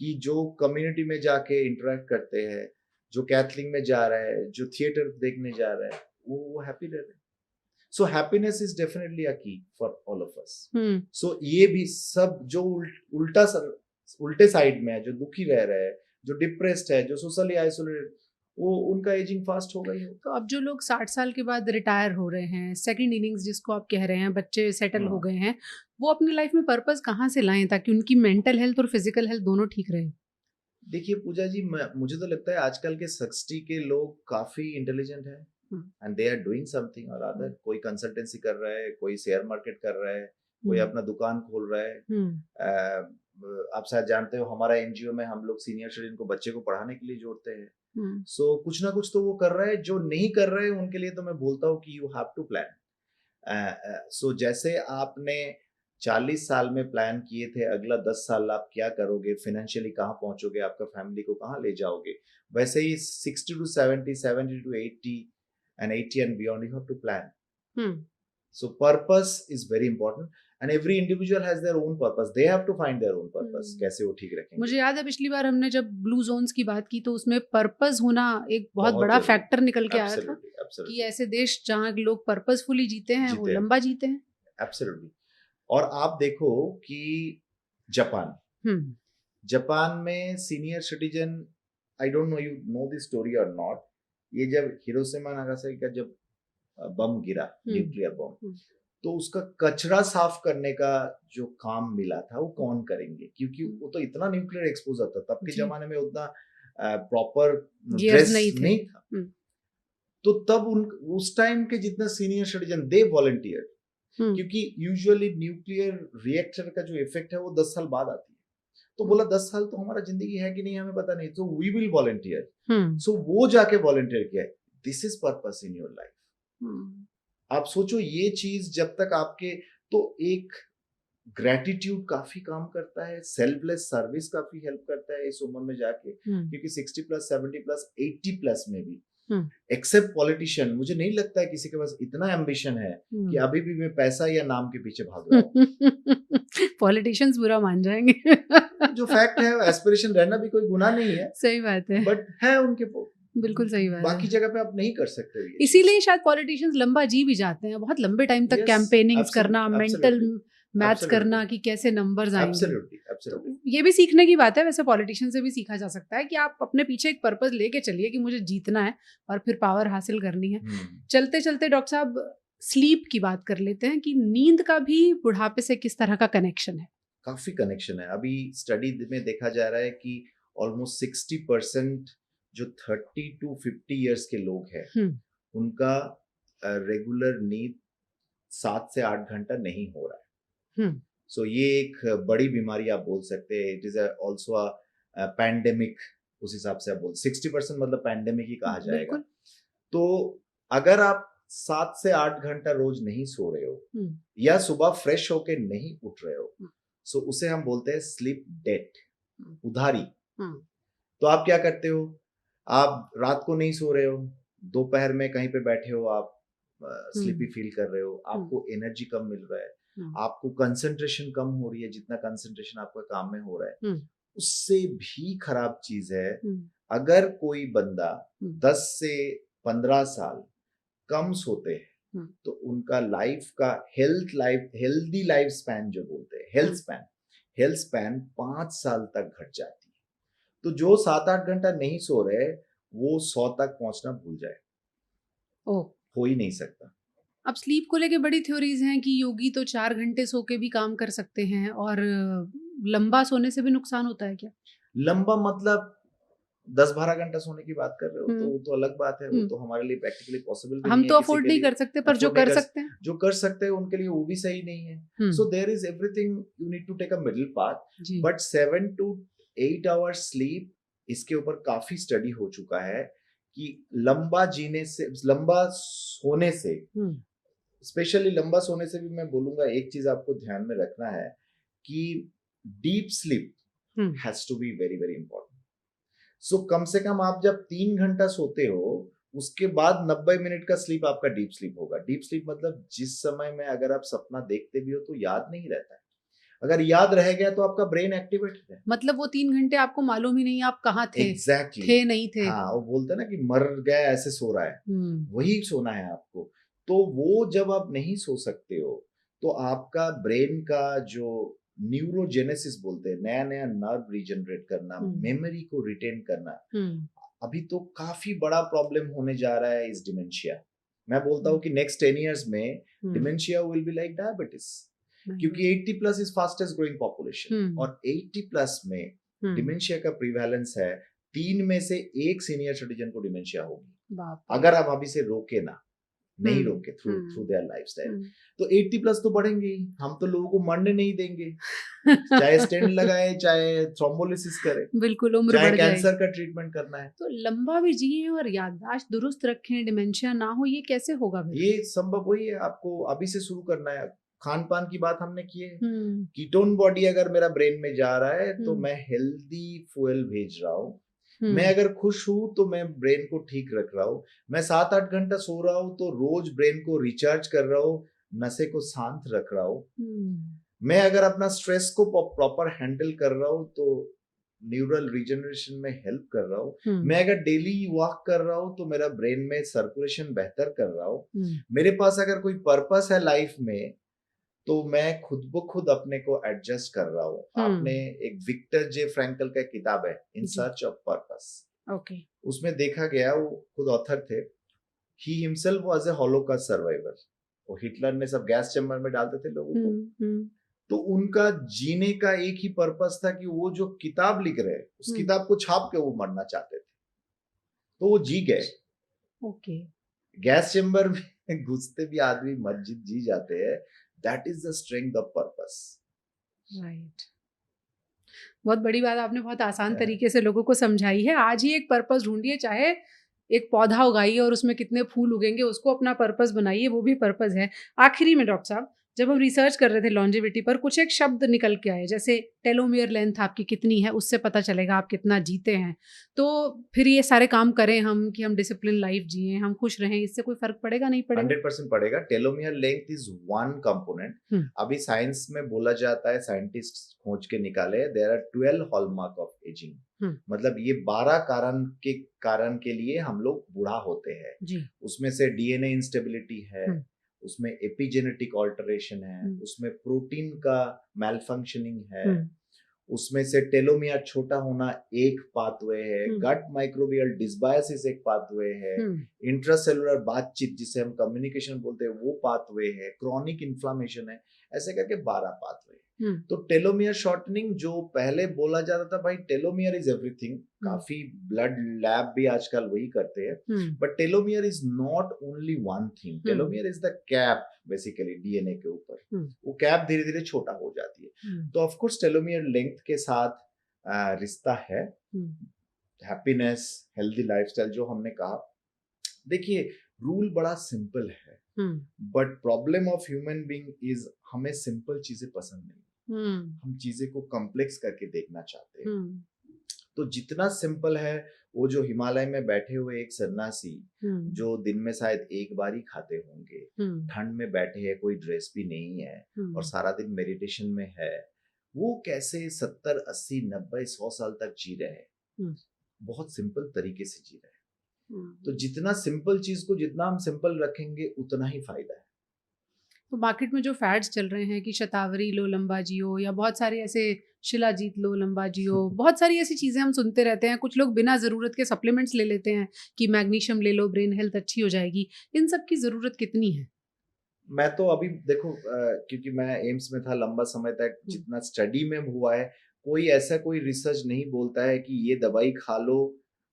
कि जो कम्युनिटी में जाके इंटरेक्ट करते हैं, जो कैथलिंग में जा रहा है, जो थिएटर देखने जा रहा है, वो हैप्पी रह रहे हैं। So happiness is definitely a की फॉर ऑल ऑफ अस. हम्म सो ये भी सब जो उल्टे साइड में है, जो दुखी रह रहे हैं, जो डिप्रेस्ड है, जो सोशली आइसोलेटेड, वो उनका एजिंग फास्ट होगा ही होगा. तो अब जो लोग 60 साल के बाद रिटायर हो रहे हैं, सेकंड इनिंग्स जिसको आप कह रहे हैं, बच्चे सेटल हो हाँ. गए हैं, वो अपनी लाइफ में पर्पस कहाँ से लाएं ताकि उनकी मेंटल हेल्थ और फिजिकल हेल्थ दोनों ठीक रहे? देखिए पूजा जी, मुझे तो लगता है आजकल के 60 के लोग काफी इंटेलिजेंट हैं and they are doing something or other. कोई कंसल्टेंसी कर रहा है, कोई शेयर मार्केट कर रहा है, कोई अपना दुकान खोल रहा है. आप शायद जानते हो हमारा एनजीओ में हम लोग सीनियर सिटीजन को, बच्चे को पढ़ाने के लिए जोड़ते हैं. सो कुछ ना कुछ तो वो कर रहा है. जो नहीं कर रहे हैं उनके लिए तो मैं बोलता हूँ कि यू हैव टू प्लान. सो जैसे आपने 40 साल में प्लान किए थे अगला 10 साल आप क्या करोगे, फाइनेंशियली कहाँ पहुंचोगे, आपका फैमिली को कहाँ ले जाओगे, वैसे ही 60 to 70, 70 to 80 and 80 and beyond you have to plan. So purpose is very important and every individual has their own purpose. They have to find their own purpose. कैसे वो ठीक रखेंगे. मुझे याद है पिछली बार हमने जब ब्लू जोन्स की बात की तो उसमें पर्पस होना एक बहुत बहुत बड़ा जरूरी. फैक्टर निकल के आया था Absolutely, absolutely. कि ऐसे देश जहाँ लोग पर्पसफुली जीते हैं वो जीते हैं. लंबा जीते हैं. Absolutely. और आप देखो कि जापान में senior citizen, I don't know you know this story और नॉट, ये जब हिरोशिमा नागासाकी का जब बम गिरा, न्यूक्लियर बम, तो उसका कचरा साफ करने का जो काम मिला था वो कौन करेंगे, क्योंकि वो तो इतना न्यूक्लियर एक्सपोजर था. तब के जमाने में उतना प्रॉपर ड्रेस नहीं था. तो तब उस टाइम के जितना सीनियर सिटीजन दे वॉलंटियर, क्योंकि यूजुअली न्यूक्लियर रिएक्टर का जो इफेक्ट है वो 10 साल बाद आती है. तो बोला 10 साल तो हमारा जिंदगी है कि नहीं हमें पता नहीं, तो वी विल वॉलंटियर. सो वो जाके वॉलंटियर किया. This is purpose in your life. आप सोचो ये चीज जब तक आपके, तो एक ग्रेटिट्यूड काफी काम करता है, सेल्फलेस सर्विस काफी हेल्प करता है इस उम्र में जाके, क्योंकि 60 प्लस 70 प्लस 80 प्लस में भी एक्सेप्ट पॉलिटिशियन, मुझे नहीं लगता है किसी के पास इतना एम्बिशन है कि अभी भी मैं पैसा या नाम के पीछे भाग रहा हूँ. पॉलिटिशियंस बुरा मान जाएंगे. जो फैक्ट है, एस्पिरेशन रहना भी कोई गुनाह नहीं है. सही बात है. बट है उनके, बिल्कुल सही बात बाकी जगह पे आप नहीं कर सकते. इसीलिए शायद पॉलिटिशियंस लंबा जी भी जाते हैं, बहुत लंबे टाइम तक कैंपेनिंग्स करना, मेंटल मैथ्स करना कि कैसे नंबर्स आएंगे. तो ये भी सीखने की बात है, वैसे पॉलिटिशियन से भी सीखा जा सकता है कि आप अपने पीछे एक पर्पस लेके चलिए कि मुझे जीतना है और फिर पावर हासिल करनी है. चलते चलते डॉक्टर साहब स्लीप की बात कर लेते हैं कि नींद का भी बुढ़ापे से किस तरह का कनेक्शन है. काफी कनेक्शन है. अभी स्टडी में देखा जा रहा है कि ऑलमोस्ट 60% जो 30 to 50 इयर्स के लोग हैं उनका रेगुलर नींद 7 से 8 घंटा नहीं हो रहा है. सो ये एक बड़ी बीमारी आप बोल सकते हैं. It is also a pandemic. उस हिसाब से आप बोल 60% मतलब पैंडेमिक ही कहा जाएगा. तो अगर आप 7 से 8 घंटा रोज नहीं सो रहे हो या सुबह फ्रेश होके नहीं उठ रहे हो, सो उसे हम बोलते हैं स्लीप डेट, उधारी. तो आप क्या करते हो, आप रात को नहीं सो रहे हो, दोपहर में कहीं पे बैठे हो, आप स्लीपी फील कर रहे हो, आपको एनर्जी कम मिल रहा है, आपको कंसंट्रेशन कम हो रही है, जितना कंसंट्रेशन आपका काम में हो रहा है. उससे भी खराब चीज है अगर कोई बंदा 10 से 15 साल कम सोते हैं तो उनका लाइफ का हेल्दी लाइफ स्पैन जो बोलते हैं, हेल्थ स्पैन 5 साल तक घट जाती है. तो जो 7-8 घंटा नहीं सो रहे वो 100 तक पहुंचना भूल जाए. हो ही नहीं सकता. अब स्लीप को लेके बड़ी थ्योरीज हैं कि योगी तो 4 घंटे सो के भी काम कर सकते हैं, और लंबा सोने से भी नुकसान होता है क्या? लंबा मतलब 10-12 घंटा सोने की बात कर रहे हो तो वो तो अलग बात है. वो तो हमारे लिए प्रैक्टिकली पॉसिबल भी नहीं है. हम तो अफोर्ड नहीं कर सकते, पर जो कर सकते हैं उनके लिए वो भी सही नहीं है. So there is everything, you need to take a middle path. But 7 to 8 hours sleep, इसके ऊपर काफी स्टडी हो चुका है कि लंबा सोने से, स्पेशली लंबा सोने से भी मैं बोलूंगा एक चीज आपको ध्यान में रखना है कि deep sleep has to be very very important. So कम से कम आप जब 3 घंटा सोते हो उसके बाद 90 मिनट का स्लीप आपका डीप स्लीप होगा. डीप स्लीप मतलब जिस समय में अगर आप सपना देखते भी हो तो याद नहीं रहता है. अगर याद रह गया तो आपका ब्रेन एक्टिवेटेड है. मतलब वो 3 घंटे आपको मालूम ही नहीं आप कहाँ थे. Exactly. थे नहीं थे. हाँ, वो बोलते हैं ना कि मर गया ऐसे सो रहा है, वही सोना है आपको. तो वो जब आप नहीं सो सकते हो तो आपका ब्रेन का जो न्यूरोजेनेसिस बोलते हैं, नया नया नर्व रिजनरेट करना, मेमोरी को रिटेन करना, अभी तो काफी बड़ा प्रॉब्लम होने जा रहा है इस डिमेंशिया। मैं बोलता हूँ कि नेक्स्ट 10 years में dementia will be like diabetes, क्योंकि 80 plus is fastest growing population, और 80 प्लस में डिमेंशिया का प्रिवेलेंस है 3 में से 1 सीनियर सिटीजन को डिमेंशिया होगी, अगर आप अभी से रोके ना, नहीं रोके थ्रू देयर लाइफस्टाइल। तो 80 प्लस तो बढ़ेंगे ही, हम तो लोगों को मरने नहीं देंगे, चाहे स्टेंट लगाए, चाहे थ्रोम्बोलिसिस करे, बिल्कुल उम्र चाहे बढ़ कैंसर का ट्रीटमेंट करना है। तो लंबा भी जिए और याददाश्त दुरुस्त रखें, डिमेंशिया ना हो, ये कैसे होगा? ये संभव वही है, आपको अभी से शुरू करना है। खान पान की बात हमने की है, कीटोन बॉडी अगर मेरा ब्रेन में जा रहा है तो मैं हेल्दी फ्यूल भेज रहा हूँ, मैं अगर खुश हूं तो मैं ब्रेन को ठीक रख रहा हूँ, मैं 7-8 घंटा सो रहा हूँ तो रोज ब्रेन को रिचार्ज कर रहा हूँ, नशे को शांत रख रहा हूँ, मैं अगर अपना स्ट्रेस को प्रॉपर हैंडल कर रहा हूँ तो न्यूरल रिजनरेशन में हेल्प कर रहा हूँ, मैं अगर डेली वॉक कर रहा हूँ तो मेरा ब्रेन में सर्कुलेशन बेहतर कर रहा हूँ, मेरे पास अगर कोई पर्पस है लाइफ में तो मैं खुद ब खुद अपने को एडजस्ट कर रहा हूँ। आपने एक विक्टर जे फ्रैंकल का किताब है इन सर्च ऑफ पर्पस, उसमें देखा गया, वो खुद ऑथर थे, he himself was a Holocaust survivor, वो हिटलर ने सब गैस चैम्बर में डालते थे लोगों को, तो उनका जीने का एक ही पर्पस था कि वो जो किताब लिख रहे उस किताब को छाप के वो मरना चाहते थे, तो वो जी गए। गैस चैम्बर में घुसते भी आदमी मस्जिद जी जाते हैं, that is the strength of purpose. Right, बहुत बड़ी बात आपने बहुत आसान तरीके से लोगों को समझाई है। आज ही एक पर्पस ढूंढिए, चाहे एक पौधा उगाइए और उसमें कितने फूल उगेंगे उसको अपना पर्पस बनाइए, वो भी पर्पस है। आखिरी में डॉक्टर साहब, जब हम रिसर्च कर रहे थे लॉन्जेविटी पर, कुछ एक शब्द निकल के आए, जैसे टेलोमियर लेंथ आपकी कितनी है उससे पता चलेगा आप कितना जीते हैं। तो फिर ये सारे काम करें हम कि हम डिसिप्लिन लाइफ जिए, हम खुश रहें, इससे कोई फर्क पड़ेगा नहीं पड़ेगा? 100% पड़ेगा। Telomere length is one component. अभी साइंस में बोला जाता है, साइंटिस्ट खोज के निकाले, there are 12 hallmark of ageing, मतलब ये 12 कारण के लिए हम लोग बूढ़ा होते हैं। उसमें से डीएनए इंस्टेबिलिटी है, उसमें एपिजेनेटिक ऑल्टरेशन है, उसमें प्रोटीन का मैलफंक्शनिंग है, उसमें से टेलोमियर छोटा होना एक पाथवे है, गट माइक्रोबियल डिसबायोसिस एक पाथवे है, इंट्रासेलुलर बातचीत जिसे हम कम्युनिकेशन बोलते हैं वो पाथवे है, क्रॉनिक इन्फ्लामेशन है, ऐसे करके 12 पाथवे। तो टेलोमियर शॉर्टनिंग जो पहले बोला जाता था, भाई टेलोमियर इज एवरीथिंग, काफी ब्लड लैब भी आजकल वही करते हैं, but telomere is not only one thing, telomere is the cap basically DNA के ऊपर, वो कैप धीरे धीरे छोटा हो जाती है। तो ऑफ कोर्स टेलोमियर लेंथ के साथ रिश्ता है हैप्पीनेस, हेल्दी लाइफस्टाइल जो हमने कहा। देखिए रूल बड़ा सिंपल है, but problem of human being is हमें सिंपल चीजें पसंद नहीं, हम चीजें को कॉम्प्लेक्स करके देखना चाहते हैं। तो जितना सिंपल है, वो जो हिमालय में बैठे हुए एक सन्यासी जो दिन में शायद एक बार ही खाते होंगे, ठंड में बैठे हैं, कोई ड्रेस भी नहीं है और सारा दिन मेडिटेशन में है, वो कैसे 70, 80, 90, 100 साल तक जी रहे हैं, बहुत सिंपल तरीके से जी रहे हैं। तो जितना सिंपल चीज को जितना हम सिंपल रखेंगे उतना ही फायदा है। तो मार्केट में जो फैड्स चल रहे हैं कि शतावरी लो लंबा जियो, या बहुत सारे ऐसे शिलाजीत लो लंबा जियो, बहुत सारी ऐसी चीज़ें हम सुनते रहते हैं। कुछ लोग बिना ज़रूरत के सप्लीमेंट्स ले लेते हैं कि मैग्नीशियम ले लो, ब्रेन हेल्थ अच्छी हो जाएगी। इन सब की ज़रूरत कितनी है? मैं तो अभी देखो क्योंकि मैं एम्स में था लंबा समय तक, जितना स्टडी में हुआ है, कोई रिसर्च नहीं बोलता है कि ये दवाई खा लो,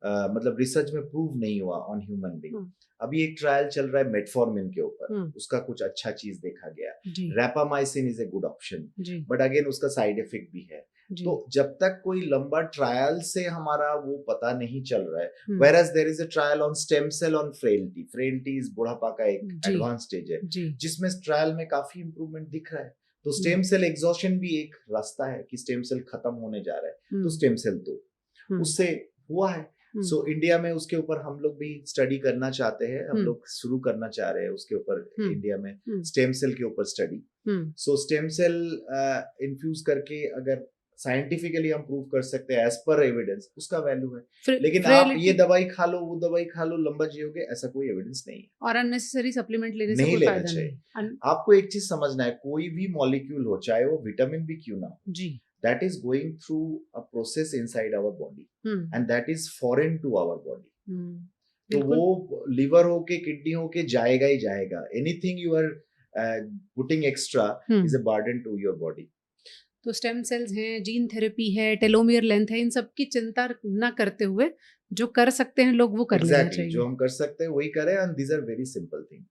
मतलब रिसर्च में प्रूव नहीं हुआ ऑन ह्यूमन बीइंग। अभी एक ट्रायल चल रहा है मेटफॉर्मिन के ऊपर, उसका कुछ अच्छा चीज देखा गया, rapamycin is a good option, but again उसका साइड इफेक्ट भी है। तो जब तक कोई लंबा ट्रायल से हमारा वो पता नहीं चल रहा है, whereas there is a trial on stem cell on frailty is बुढ़ापा का एक एडवांस स्टेज है, जिसमें ट्रायल में काफी इंप्रूवमेंट दिख रहा है। तो स्टेम सेल एग्जॉशन भी एक रास्ता है कि स्टेम सेल खत्म होने जा रहा है, तो स्टेम सेल दो, उससे हुआ है। सो इंडिया में उसके ऊपर हम लोग भी स्टडी करना चाहते हैं, हम लोग शुरू करना चाह रहे हैं उसके ऊपर इंडिया में स्टेम सेल के ऊपर स्टडी। सो स्टेम सेल इन्फ्यूज करके अगर साइंटिफिकली हम प्रूव कर सकते हैं एज पर एविडेंस, उसका वैल्यू है। लेकिन आप फ्रेलिटी ये दवाई खा लो, वो दवाई खा लो, लंबा जियोगे, ऐसा कोई एविडेंस नहीं है। और अननेसेसरी सप्लीमेंट लेने से नहीं कोई लेना फायदा चाहिए। नहीं। आपको एक चीज समझना है, कोई भी मॉलिक्यूल हो, चाहे वो विटामिन भी क्यों ना हो, जी। that is going through a process inside our body hmm and that is foreign to our body. हम्म, तो बिल्कुल। वो लिवर होके किडनी होके जाएगा ही जाएगा। Anything you are putting extra is a burden to your body. तो स्टेम सेल्स हैं, जीन थेरेपी है, टेलोमियर लेंथ है, इन सब की चिंता न करते हुए जो कर सकते हैं लोग वो कर लेना एग्जैक्टली, चाहिए। जो हम कर सकते हैं वही करें, and these are very simple thing.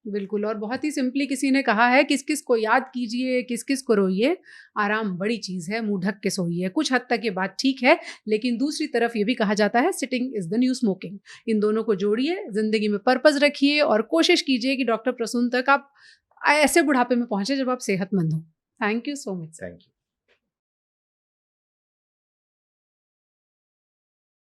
बिल्कुल। और बहुत ही सिंपली किसी ने कहा है, किस किस को याद कीजिए, किस किस को रोइए, आराम बड़ी चीज है, मुंह ढक के सोइए। कुछ हद तक ये बात ठीक है, लेकिन दूसरी तरफ ये भी कहा जाता है sitting is the new smoking. इन दोनों को जोड़िए, जिंदगी में पर्पस रखिए और कोशिश कीजिए कि डॉक्टर प्रसून तक आप ऐसे बुढ़ापे में पहुंचे जब आप सेहतमंद हो। Thank you so much. Thank you.